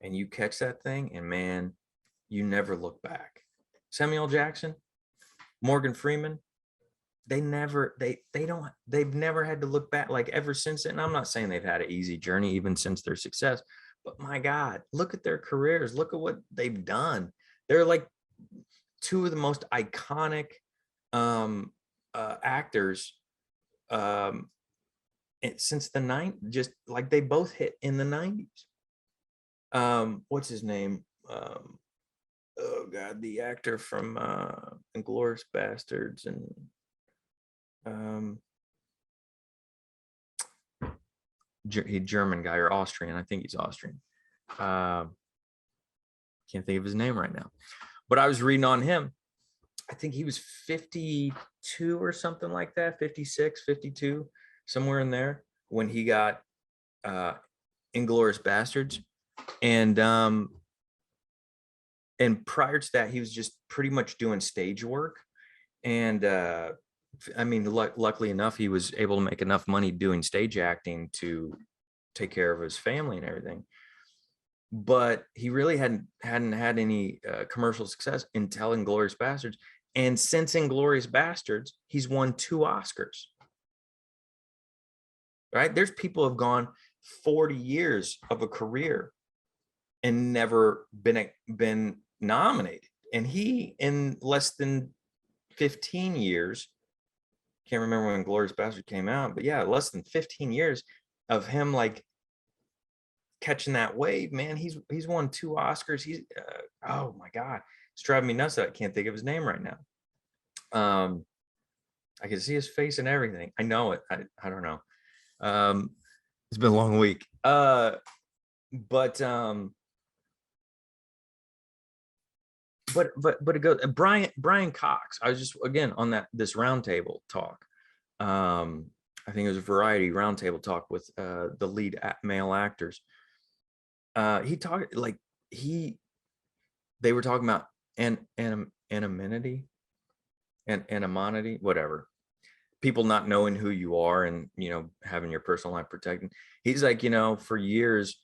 And you catch that thing and man, you never look back. Samuel Jackson, Morgan Freeman, they've never had to look back like ever since. And I'm not saying they've had an easy journey even since their success, but my God, look at their careers. Look at what they've done. They're like two of the most iconic actors since the 90s, just like they both hit in the 90s. What's his name? Oh God, the actor from Inglourious Bastards and German guy or Austrian. I think he's Austrian. Can't think of his name right now. But I was reading on him. I think he was 52 or something like that, 56, 52, somewhere in there when he got Inglourious Bastards. And prior to that, he was just pretty much doing stage work. And I mean, luckily enough, he was able to make enough money doing stage acting to take care of his family and everything. But he really hadn't had any commercial success until Inglourious Bastards. And since Inglourious Bastards, he's won 2 Oscars. Right? There's people who have gone 40 years of a career and never been nominated. And he, in less than 15 years, can't remember when Inglourious Bastard came out, but yeah, less than 15 years of him like catching that wave, man. He's won 2 Oscars. He's oh my God, it's driving me nuts that I can't think of his name right now. I can see his face and everything. I know it. I don't know. It's been a long week. But it goes. Brian Cox. I was just again on this roundtable talk. I think it was a variety roundtable talk with the lead male actors. He talked like they were talking about anonymity and anonymity, whatever. People not knowing who you are and, having your personal life protected. He's like, for years,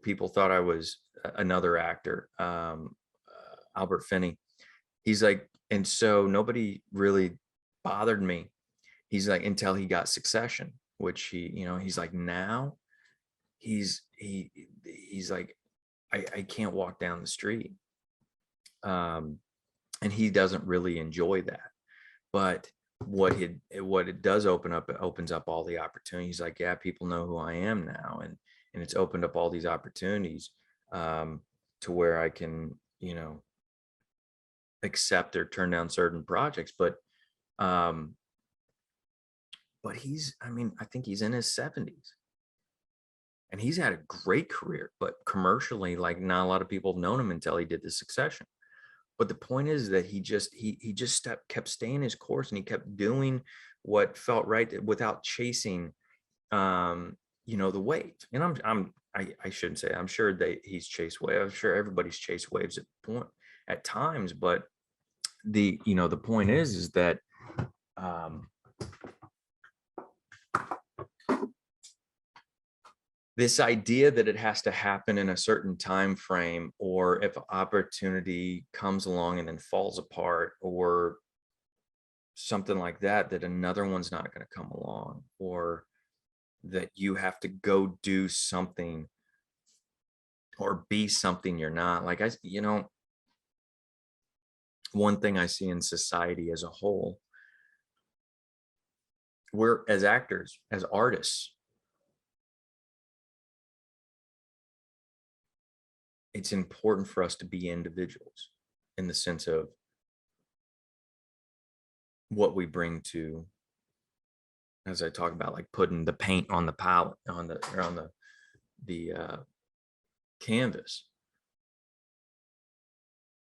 people thought I was another actor, Albert Finney. He's like, and so nobody really bothered me. He's like, until he got Succession, which he's like, now he's like, I can't walk down the street. And he doesn't really enjoy that. But what it does open up, it opens up all the opportunities. Like, yeah, people know who I am now. And it's opened up all these opportunities to where I can, accept or turn down certain projects. But he's, I think he's in his 70s. And he's had a great career, but commercially, like, not a lot of people have known him until he did the Succession. But the point is that he just kept staying his course, and he kept doing what felt right without chasing, the wave. And I shouldn't say, I'm sure that he's chased waves. I'm sure everybody's chased waves at times. But the point is that this idea that it has to happen in a certain time frame, or if an opportunity comes along and then falls apart, or something like that, that another one's not going to come along, or that you have to go do something or be something you're not. Like, one thing I see in society as a whole, we're, as actors, as artists, it's important for us to be individuals in the sense of what we bring to, as I talk about, like putting the paint on the palette, on the canvas.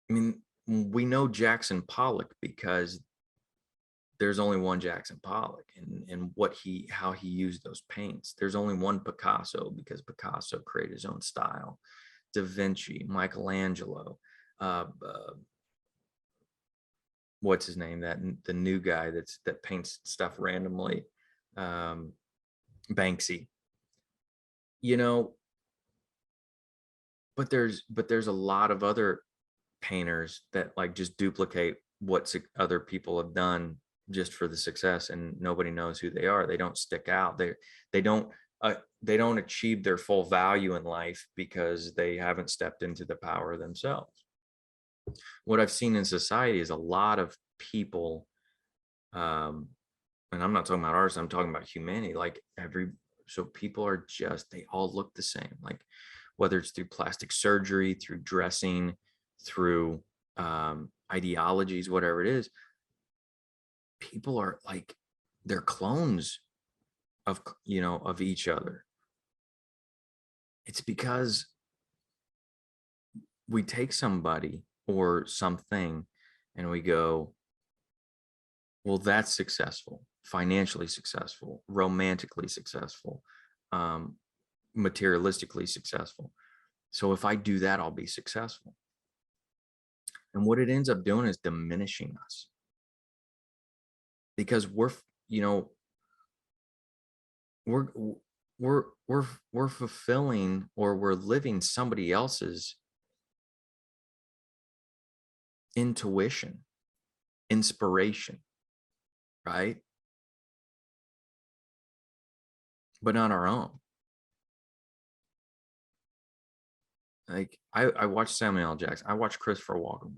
I mean, we know Jackson Pollock because there's only one Jackson Pollock, and how he used those paints. There's only one Picasso because Picasso created his own style. Da Vinci, Michelangelo, what's his name? The new guy that paints stuff randomly, Banksy. But there's a lot of other painters that like just duplicate what other people have done just for the success, and nobody knows who they are. They don't stick out. They don't achieve their full value in life because they haven't stepped into the power themselves. What I've seen in society is a lot of people and I'm not talking about artists, I'm talking about humanity. Like so people are just, they all look the same. Like whether it's through plastic surgery, through dressing, through ideologies, whatever it is, people are like, they're clones of, of each other. It's because we take somebody or something and we go, well, that's successful, financially successful, romantically successful, materialistically successful. So if I do that, I'll be successful. And what it ends up doing is diminishing us, because you know, we're we're fulfilling, or we're living somebody else's intuition, inspiration, right? But not our own. Like I watch Samuel L. Jackson. I watch Christopher Walken.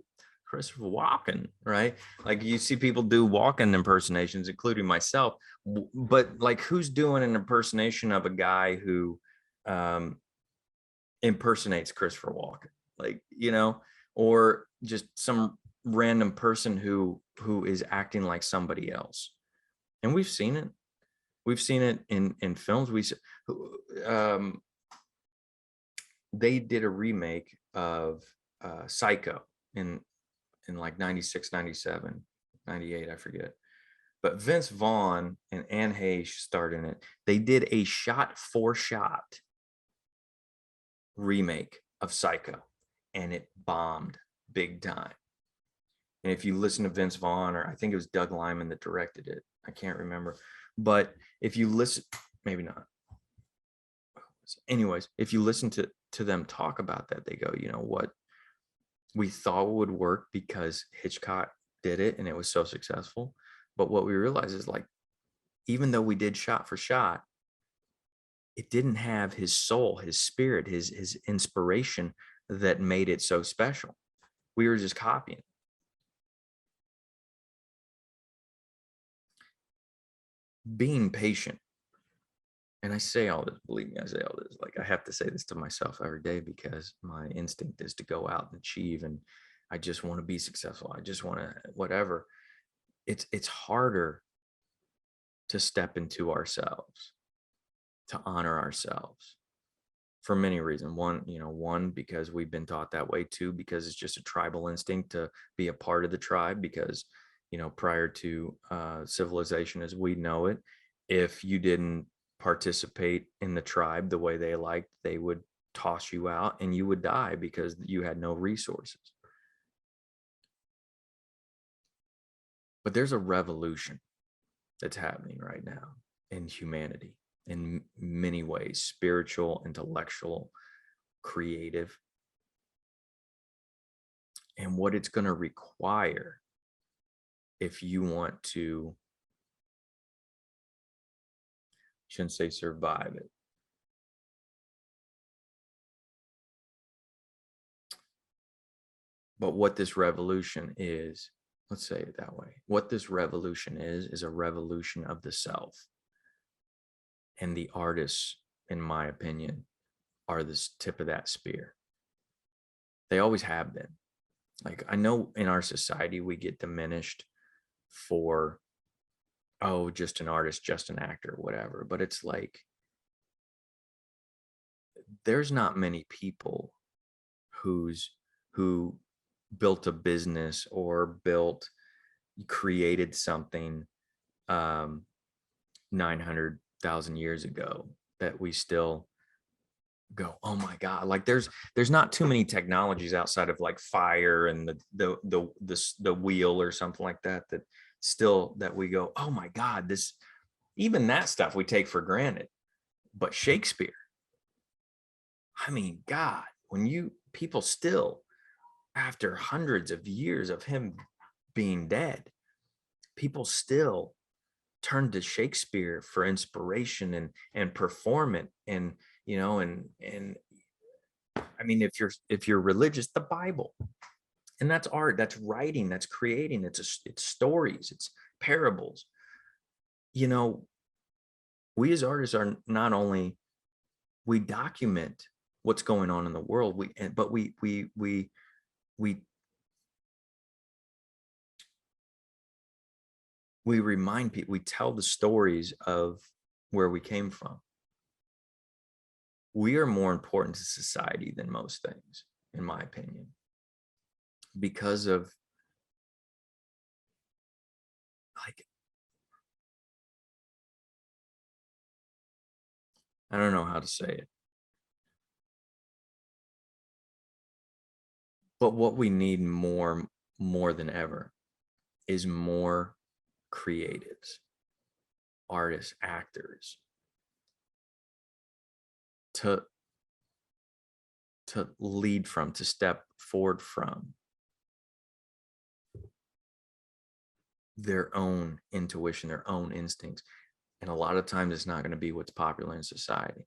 Christopher Walken, right? Like you see people do Walken impersonations, including myself. But like, who's doing an impersonation of a guy who impersonates Christopher Walken? Like, or just some random person who is acting like somebody else. And we've seen it. We've seen it in films. They did a remake of Psycho in like 96, 97, 98, I forget. But Vince Vaughn and Anne Heche starred in it. They did a shot for shot remake of Psycho, and it bombed big time. And if you listen to Vince Vaughn, or I think it was Doug Liman that directed it, I can't remember. But if you listen, maybe not. Anyways, if you listen to them talk about that, they go, what we thought would work because Hitchcock did it and it was so successful. But what we realized is, like, even though we did shot for shot, it didn't have his soul, his spirit, his inspiration that made it so special. We were just copying. Being patient. And I say all this, believe me, I say all this. Like, I have to say this to myself every day, because my instinct is to go out and achieve, and I just want to be successful. I just want to whatever. It's harder to step into ourselves, to honor ourselves, for many reasons. One, because we've been taught that way. Two, because it's just a tribal instinct to be a part of the tribe, because prior to civilization as we know it, if you didn't participate in the tribe the way they liked, they would toss you out and you would die because you had no resources. But there's a revolution that's happening right now in humanity, in many ways: spiritual, intellectual, creative. And what it's going to require, if you want to, shouldn't say survive it, but what this revolution is, let's say it that way. What this revolution is a revolution of the self. And the artists, in my opinion, are the tip of that spear. They always have been. Like, I know in our society, we get diminished for, oh, just an artist, just an actor, whatever. But it's like, there's not many people who built a business or created something 900,000 years ago that we still go, oh my God. Like, there's not too many technologies outside of like fire and the wheel or something like that that we go, oh my God, even that stuff we take for granted. But Shakespeare, I mean, God, people still, after hundreds of years of him being dead, people still turn to Shakespeare for inspiration and perform it. And, and I mean, if you're religious, the Bible, and that's art, that's writing, that's creating, it's stories, it's parables. you know, we as artists are not only, we document what's going on in the world, but we remind people, we tell the stories of where we came from. We are more important to society than most things, in my opinion, because of, like, I don't know how to say it, but what we need more than ever is more creatives, artists, actors, to lead from, to step forward from their own intuition, their own instincts. And a lot of times it's not going to be what's popular in society.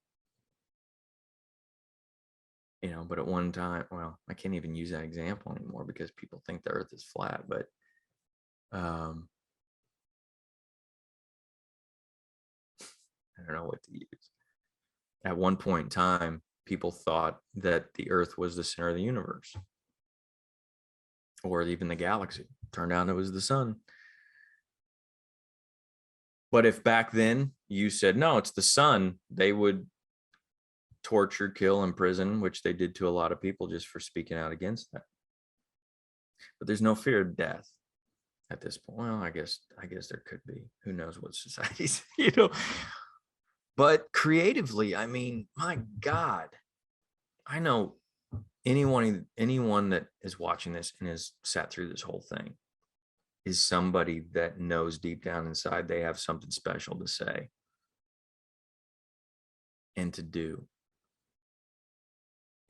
You know, but at one time, well, I can't even use that example anymore because people think the earth is flat, but I don't know what to use. At one point in time, people thought that the earth was the center of the universe, or even the galaxy. Turned out it was the sun. But if back then you said, no, it's the sun, they would torture, kill, imprison, which they did to a lot of people just for speaking out against that. But there's no fear of death at this point. Well, I guess there could be. Who knows what societies, you know. But creatively, I mean, my God, I know anyone that is watching this and has sat through this whole thing is somebody that knows deep down inside they have something special to say and to do.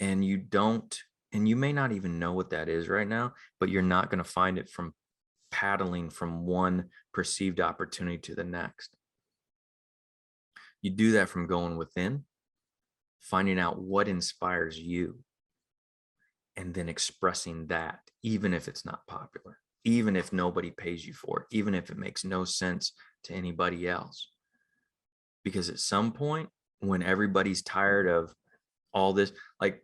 And you don't, and you may not even know what that is right now, but you're not going to find it from paddling from one perceived opportunity to the next. You do that from going within, finding out what inspires you, and then expressing that, even if it's not popular, even if nobody pays you for it, even if it makes no sense to anybody else. Because at some point, when everybody's tired of all this, like,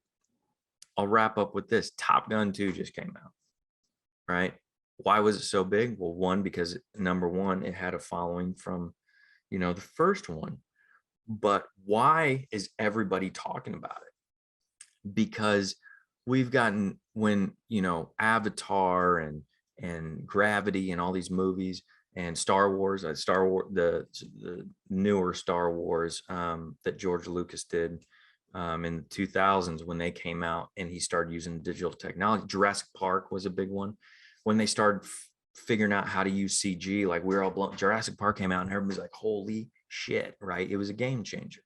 I'll wrap up with this. Top Gun 2 just came out, right? Why was it so big? Well, one, because number one, it had a following from, you know, the first one. But why is everybody talking about it? Because we've gotten, when, you know, Avatar and Gravity and all these movies and Star Wars, the newer Star Wars that George Lucas did in the 2000s, when they came out and he started using digital technology. Jurassic Park was a big one. When they started figuring out how to use CG, like, we're all blown. Jurassic Park came out and everybody's like, holy shit, right? It was a game changer.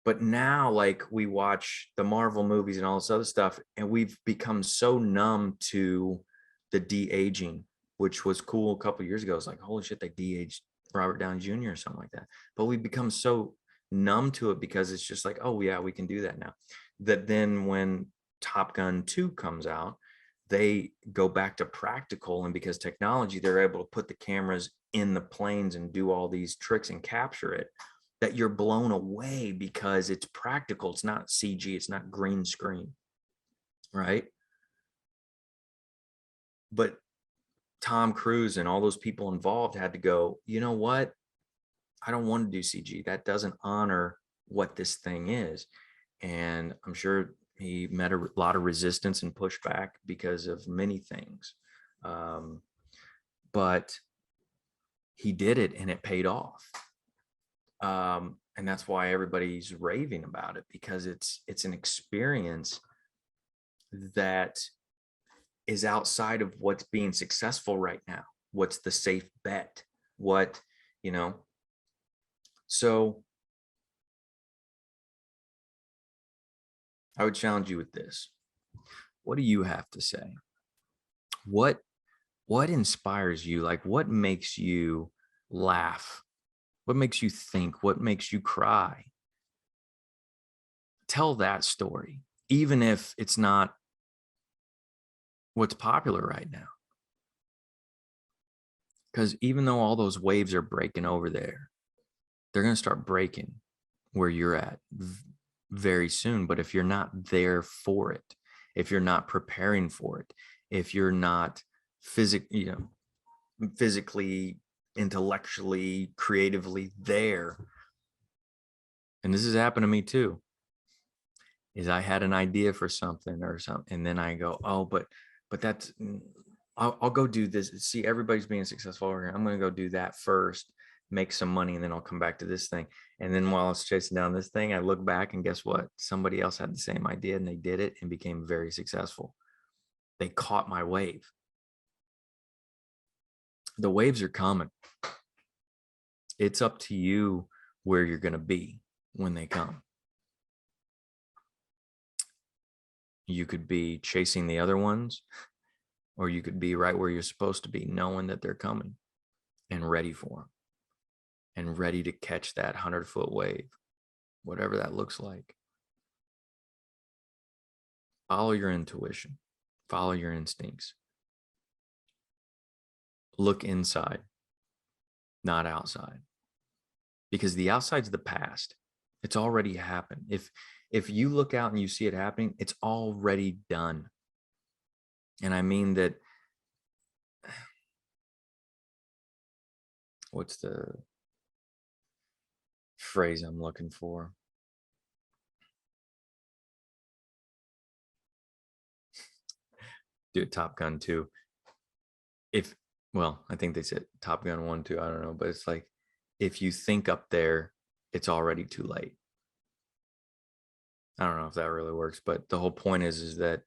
But now, like, we watch the Marvel movies and all this other stuff, and we've become so numb to the de-aging, which was cool a couple of years ago. It's like, holy shit, they de-aged Robert Downey Jr. or something like that. But we've become so numb to it because it's just like, oh yeah, we can do that now. That then when Top Gun 2 comes out, they go back to practical, and because technology, they're able to put the cameras in the planes and do all these tricks and capture it, that you're blown away because it's practical. It's not CG, it's not green screen, right? But Tom Cruise and all those people involved had to go, you know what? I don't want to do CG. That doesn't honor what this thing is. And I'm sure he met a lot of resistance and pushback because of many things. But he did it and it paid off. And that's why everybody's raving about it, because it's an experience that is outside of what's being successful right now. What's the safe bet? What, you know? So I would challenge you with this. What do you have to say? What inspires you? Like, what makes you laugh? What makes you think? What makes you cry? Tell that story, even if it's not what's popular right now. Because even though all those waves are breaking over there, they're going to start breaking where you're at very soon. But if you're not there for it, if you're not preparing for it, if you're not physically, intellectually, creatively there, and this has happened to me too, is I had an idea for something or something, and then I go, oh, but that's, I'll go do this. See, everybody's being successful over here. I'm going to go do that first, make some money, and then I'll come back to this thing. And then while I was chasing down this thing, I look back and guess what? Somebody else had the same idea and they did it and became very successful. They caught my wave. The waves are coming. It's up to you where you're going to be when they come. You could be chasing the other ones, or you could be right where you're supposed to be, knowing that they're coming and ready for them and ready to catch that 100-foot wave, whatever that looks like. Follow your intuition, follow your instincts. Look inside, not outside, because the outside's the past. It's already happened. If you look out and you see it happening, it's already done. And I mean that, what's the phrase I'm looking for? Do Top Gun 2. I think they said Top Gun 1, 2, I don't know, but it's like, if you think up there, it's already too late. I don't know if that really works, but the whole point is that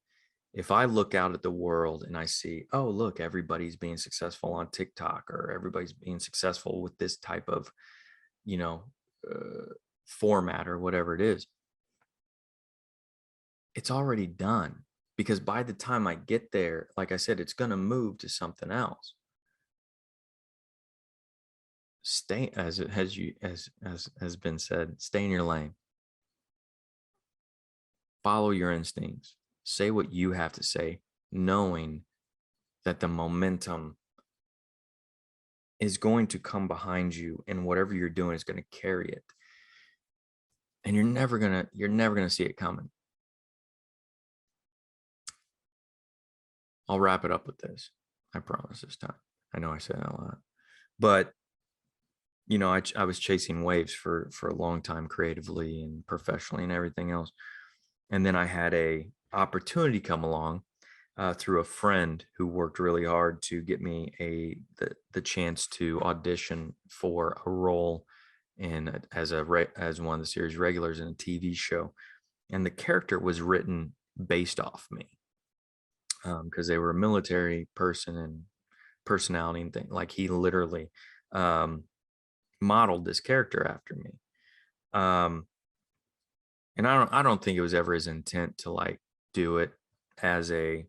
if I look out at the world and I see, oh, look, everybody's being successful on TikTok, or everybody's being successful with this type of, format or whatever it is, it's already done. Because by the time I get there, like I said, it's going to move to something else. Stay, as has been said, stay in your lane. Follow your instincts. Say what you have to say, knowing that the momentum is going to come behind you, and whatever you're doing is going to carry it. And you're never gonna see it coming. I'll wrap it up with this. I promise this time. I know I say that a lot, but I was chasing waves for a long time, creatively and professionally and everything else. And then I had a opportunity come along through a friend who worked really hard to get me the chance to audition for a role as one of the series regulars in a TV show. And the character was written based off me, because they were a military person and personality and thing. Like, he literally modeled this character after me. And I don't think it was ever his intent to like do it as I'm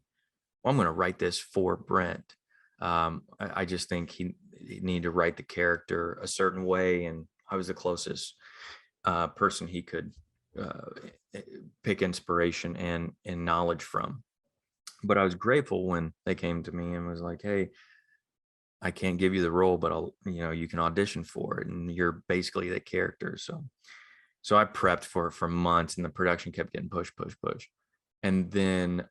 going to write this for Brent. I just think he needed to write the character a certain way, and I was the closest person he could pick inspiration and knowledge from. But I was grateful when they came to me and was like, hey, I can't give you the role, but you can audition for it, and you're basically the character. So I prepped for months, and the production kept getting push. And then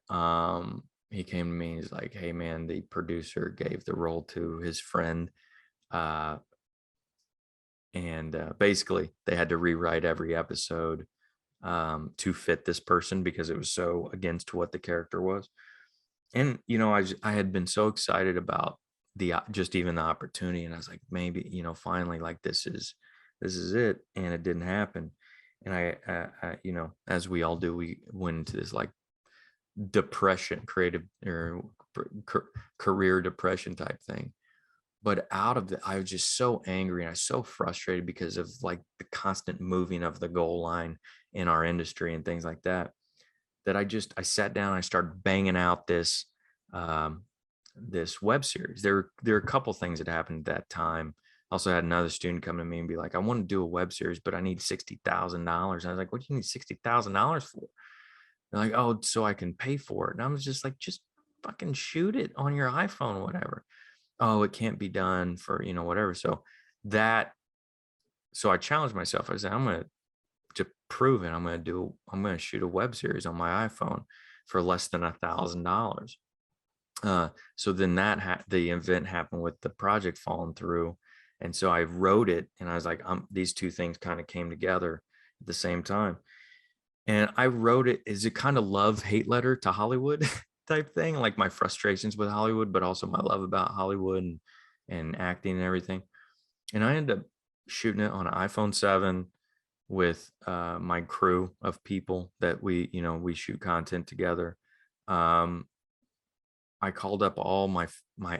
he came to me and he's like, hey man, the producer gave the role to his friend. And basically they had to rewrite every episode to fit this person, because it was so against what the character was. And, I had been so excited about just even the opportunity. And I was like, maybe, finally, like, this is it. And it didn't happen. And I as we all do, we went into this like depression, creative or career depression type thing. But out of it, I was just so angry and I was so frustrated because of like the constant moving of the goal line in our industry and things like that, that I sat down and I started banging out this web series. There are a couple things that happened at that time. I also had another student come to me and be like, I want to do a web series, but I need $60,000. And I was like, what do you need $60,000 for? They're like, oh, so I can pay for it. And I was just like, just fucking shoot it on your iPhone, whatever. oh, it can't be done for, you know, whatever. So I challenged myself. I said, to prove it, I'm going to shoot a web series on my iPhone for less than $1,000. So then the event happened with the project falling through. And so I wrote it, and I was like, these two things kind of came together at the same time. And I wrote it as a kind of love-hate letter to Hollywood type thing, like my frustrations with Hollywood, but also my love about Hollywood and acting and everything. And I ended up shooting it on an iPhone 7 with my crew of people that we shoot content together. I called up all my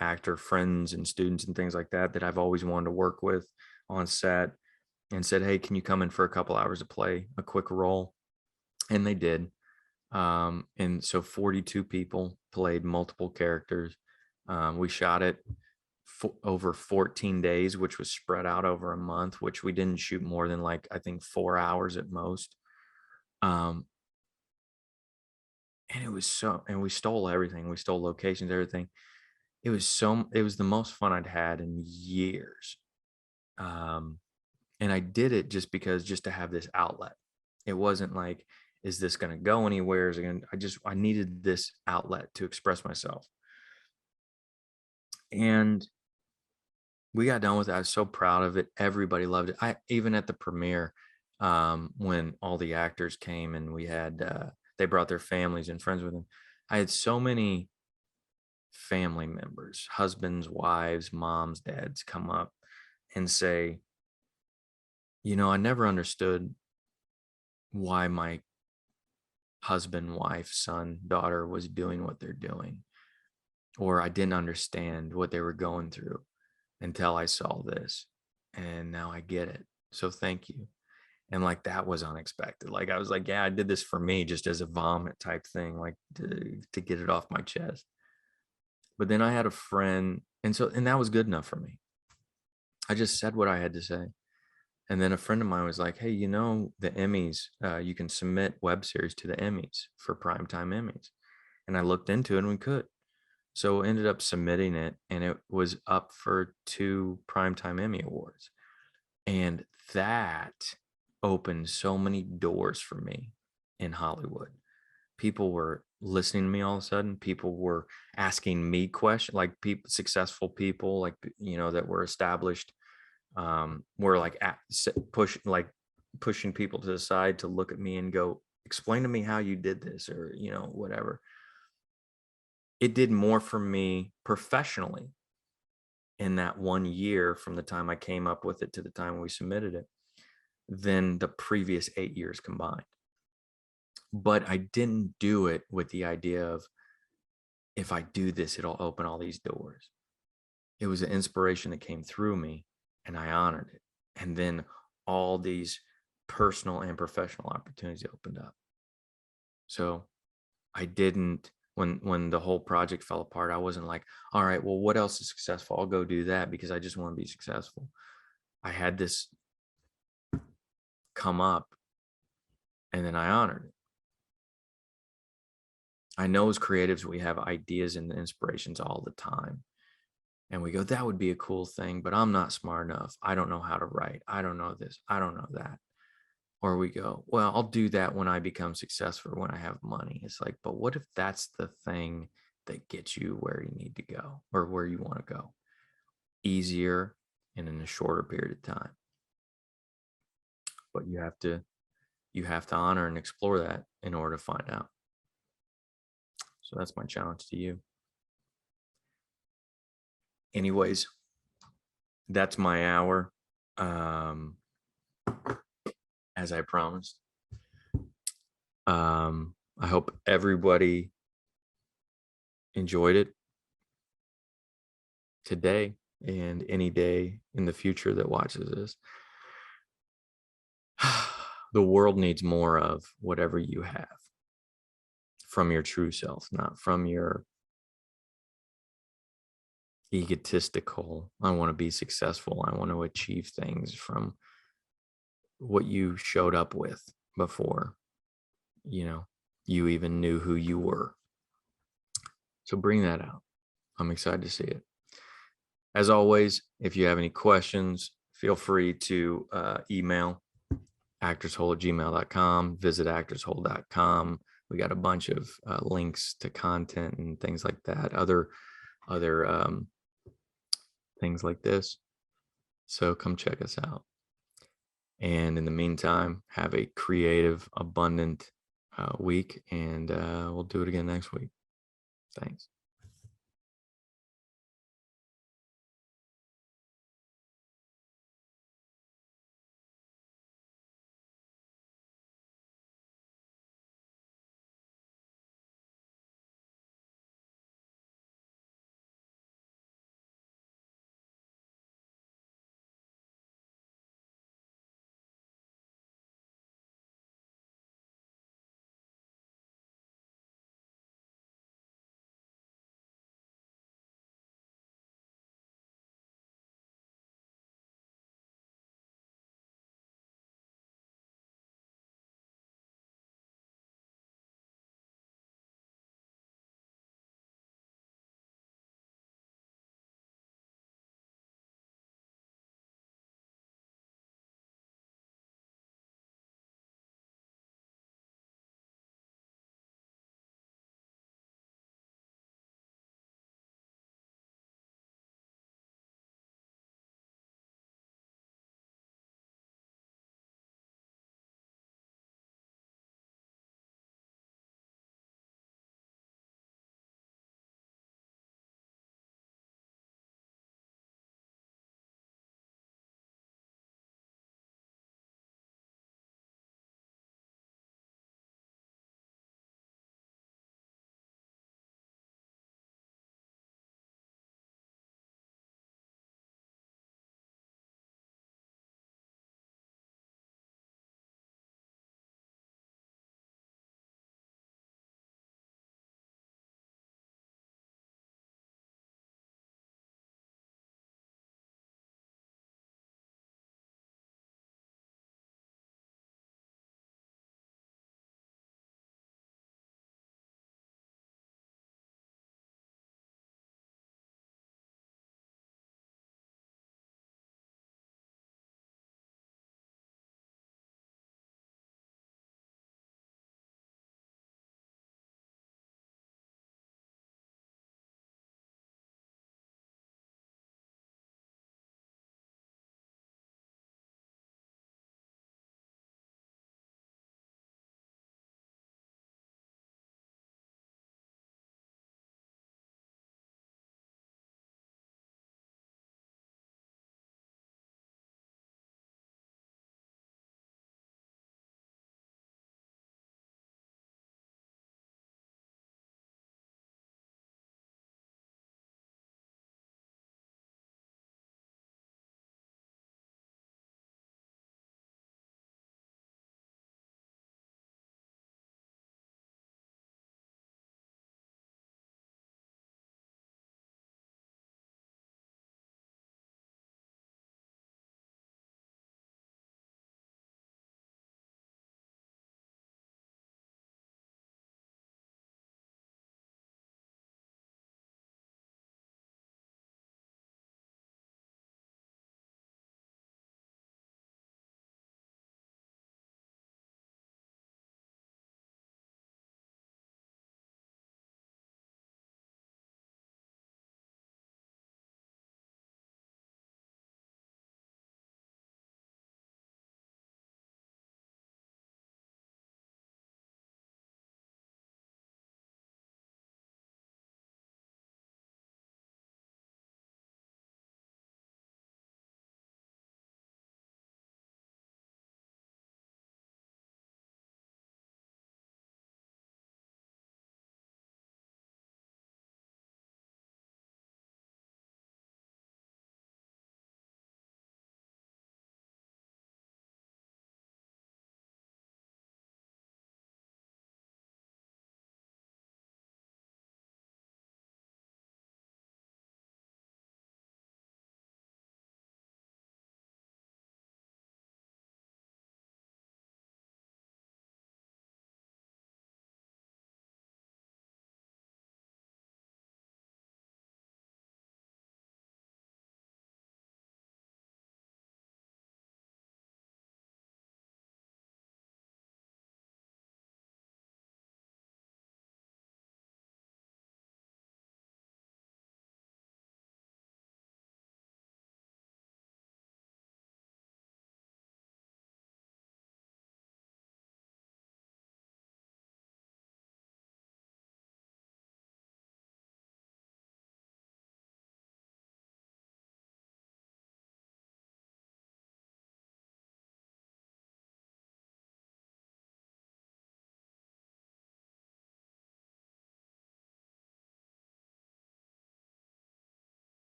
actor friends and students and things like that I've always wanted to work with on set, and said, hey, can you come in for a couple hours to play a quick role? And they did. And so 42 people played multiple characters. We shot it over 14 days, which was spread out over a month, which we didn't shoot more than, like, I think 4 hours at most. And we stole everything. We stole locations, everything. It was the most fun I'd had in years. And I did it just to have this outlet. It wasn't like, is this going to go anywhere? I needed this outlet to express myself. And we got done with it. I was so proud of it. Everybody loved it. Even at the premiere, when all the actors came and we had, they brought their families and friends with them. I had so many family members, husbands, wives, moms, dads, come up and say, I never understood why my husband, wife, son, daughter was doing what they're doing, or I didn't understand what they were going through until I saw this, and now I get it. So thank you. And like, that was unexpected. Like, I was like, yeah, I did this for me, just as a vomit type thing, like to get it off my chest. But then I had a friend, and that was good enough for me. I just said what I had to say. And then a friend of mine was like, hey, the Emmys, you can submit web series to the Emmys for primetime Emmys. And I looked into it, and we could. So ended up submitting it, and it was up for 2 primetime Emmy awards. And that opened so many doors for me in Hollywood. People were listening to me all of a sudden. People were asking me questions, like successful people, like, that were established, were like pushing people to the side to look at me and go, explain to me how you did this, or, whatever. It did more for me professionally in that 1 year, from the time I came up with it to the time we submitted it, than the previous 8 years combined. But I didn't do it with the idea of, if I do this, it'll open all these doors. It was an inspiration that came through me, and I honored it. And then all these personal and professional opportunities opened up. So I didn't, when the whole project fell apart, I wasn't like, all right, well, what else is successful? I'll go do that because I just want to be successful. I had this come up, and then I honored it. I know as creatives, we have ideas and inspirations all the time. And we go, that would be a cool thing, but I'm not smart enough. I don't know how to write. I don't know this. I don't know that. Or we go, well, I'll do that when I become successful, when I have money. It's like, but what if that's the thing that gets you where you need to go, or where you want to go, easier and in a shorter period of time? But you have to honor and explore that in order to find out. So that's my challenge to you. Anyways, that's my hour. As I promised. I hope everybody enjoyed it today and any day in the future that watches this. The world needs more of whatever you have, from your true self, not from your egotistical, I want to be successful, I want to achieve things, from what you showed up with before you even knew who you were. So bring that out. I'm excited to see it. As always, if you have any questions, feel free to email actorshole@gmail.com, visit actorshole.com. We got a bunch of links to content and things like that, other things like this. So come check us out. And in the meantime, have a creative, abundant week, and we'll do it again next week. Thanks.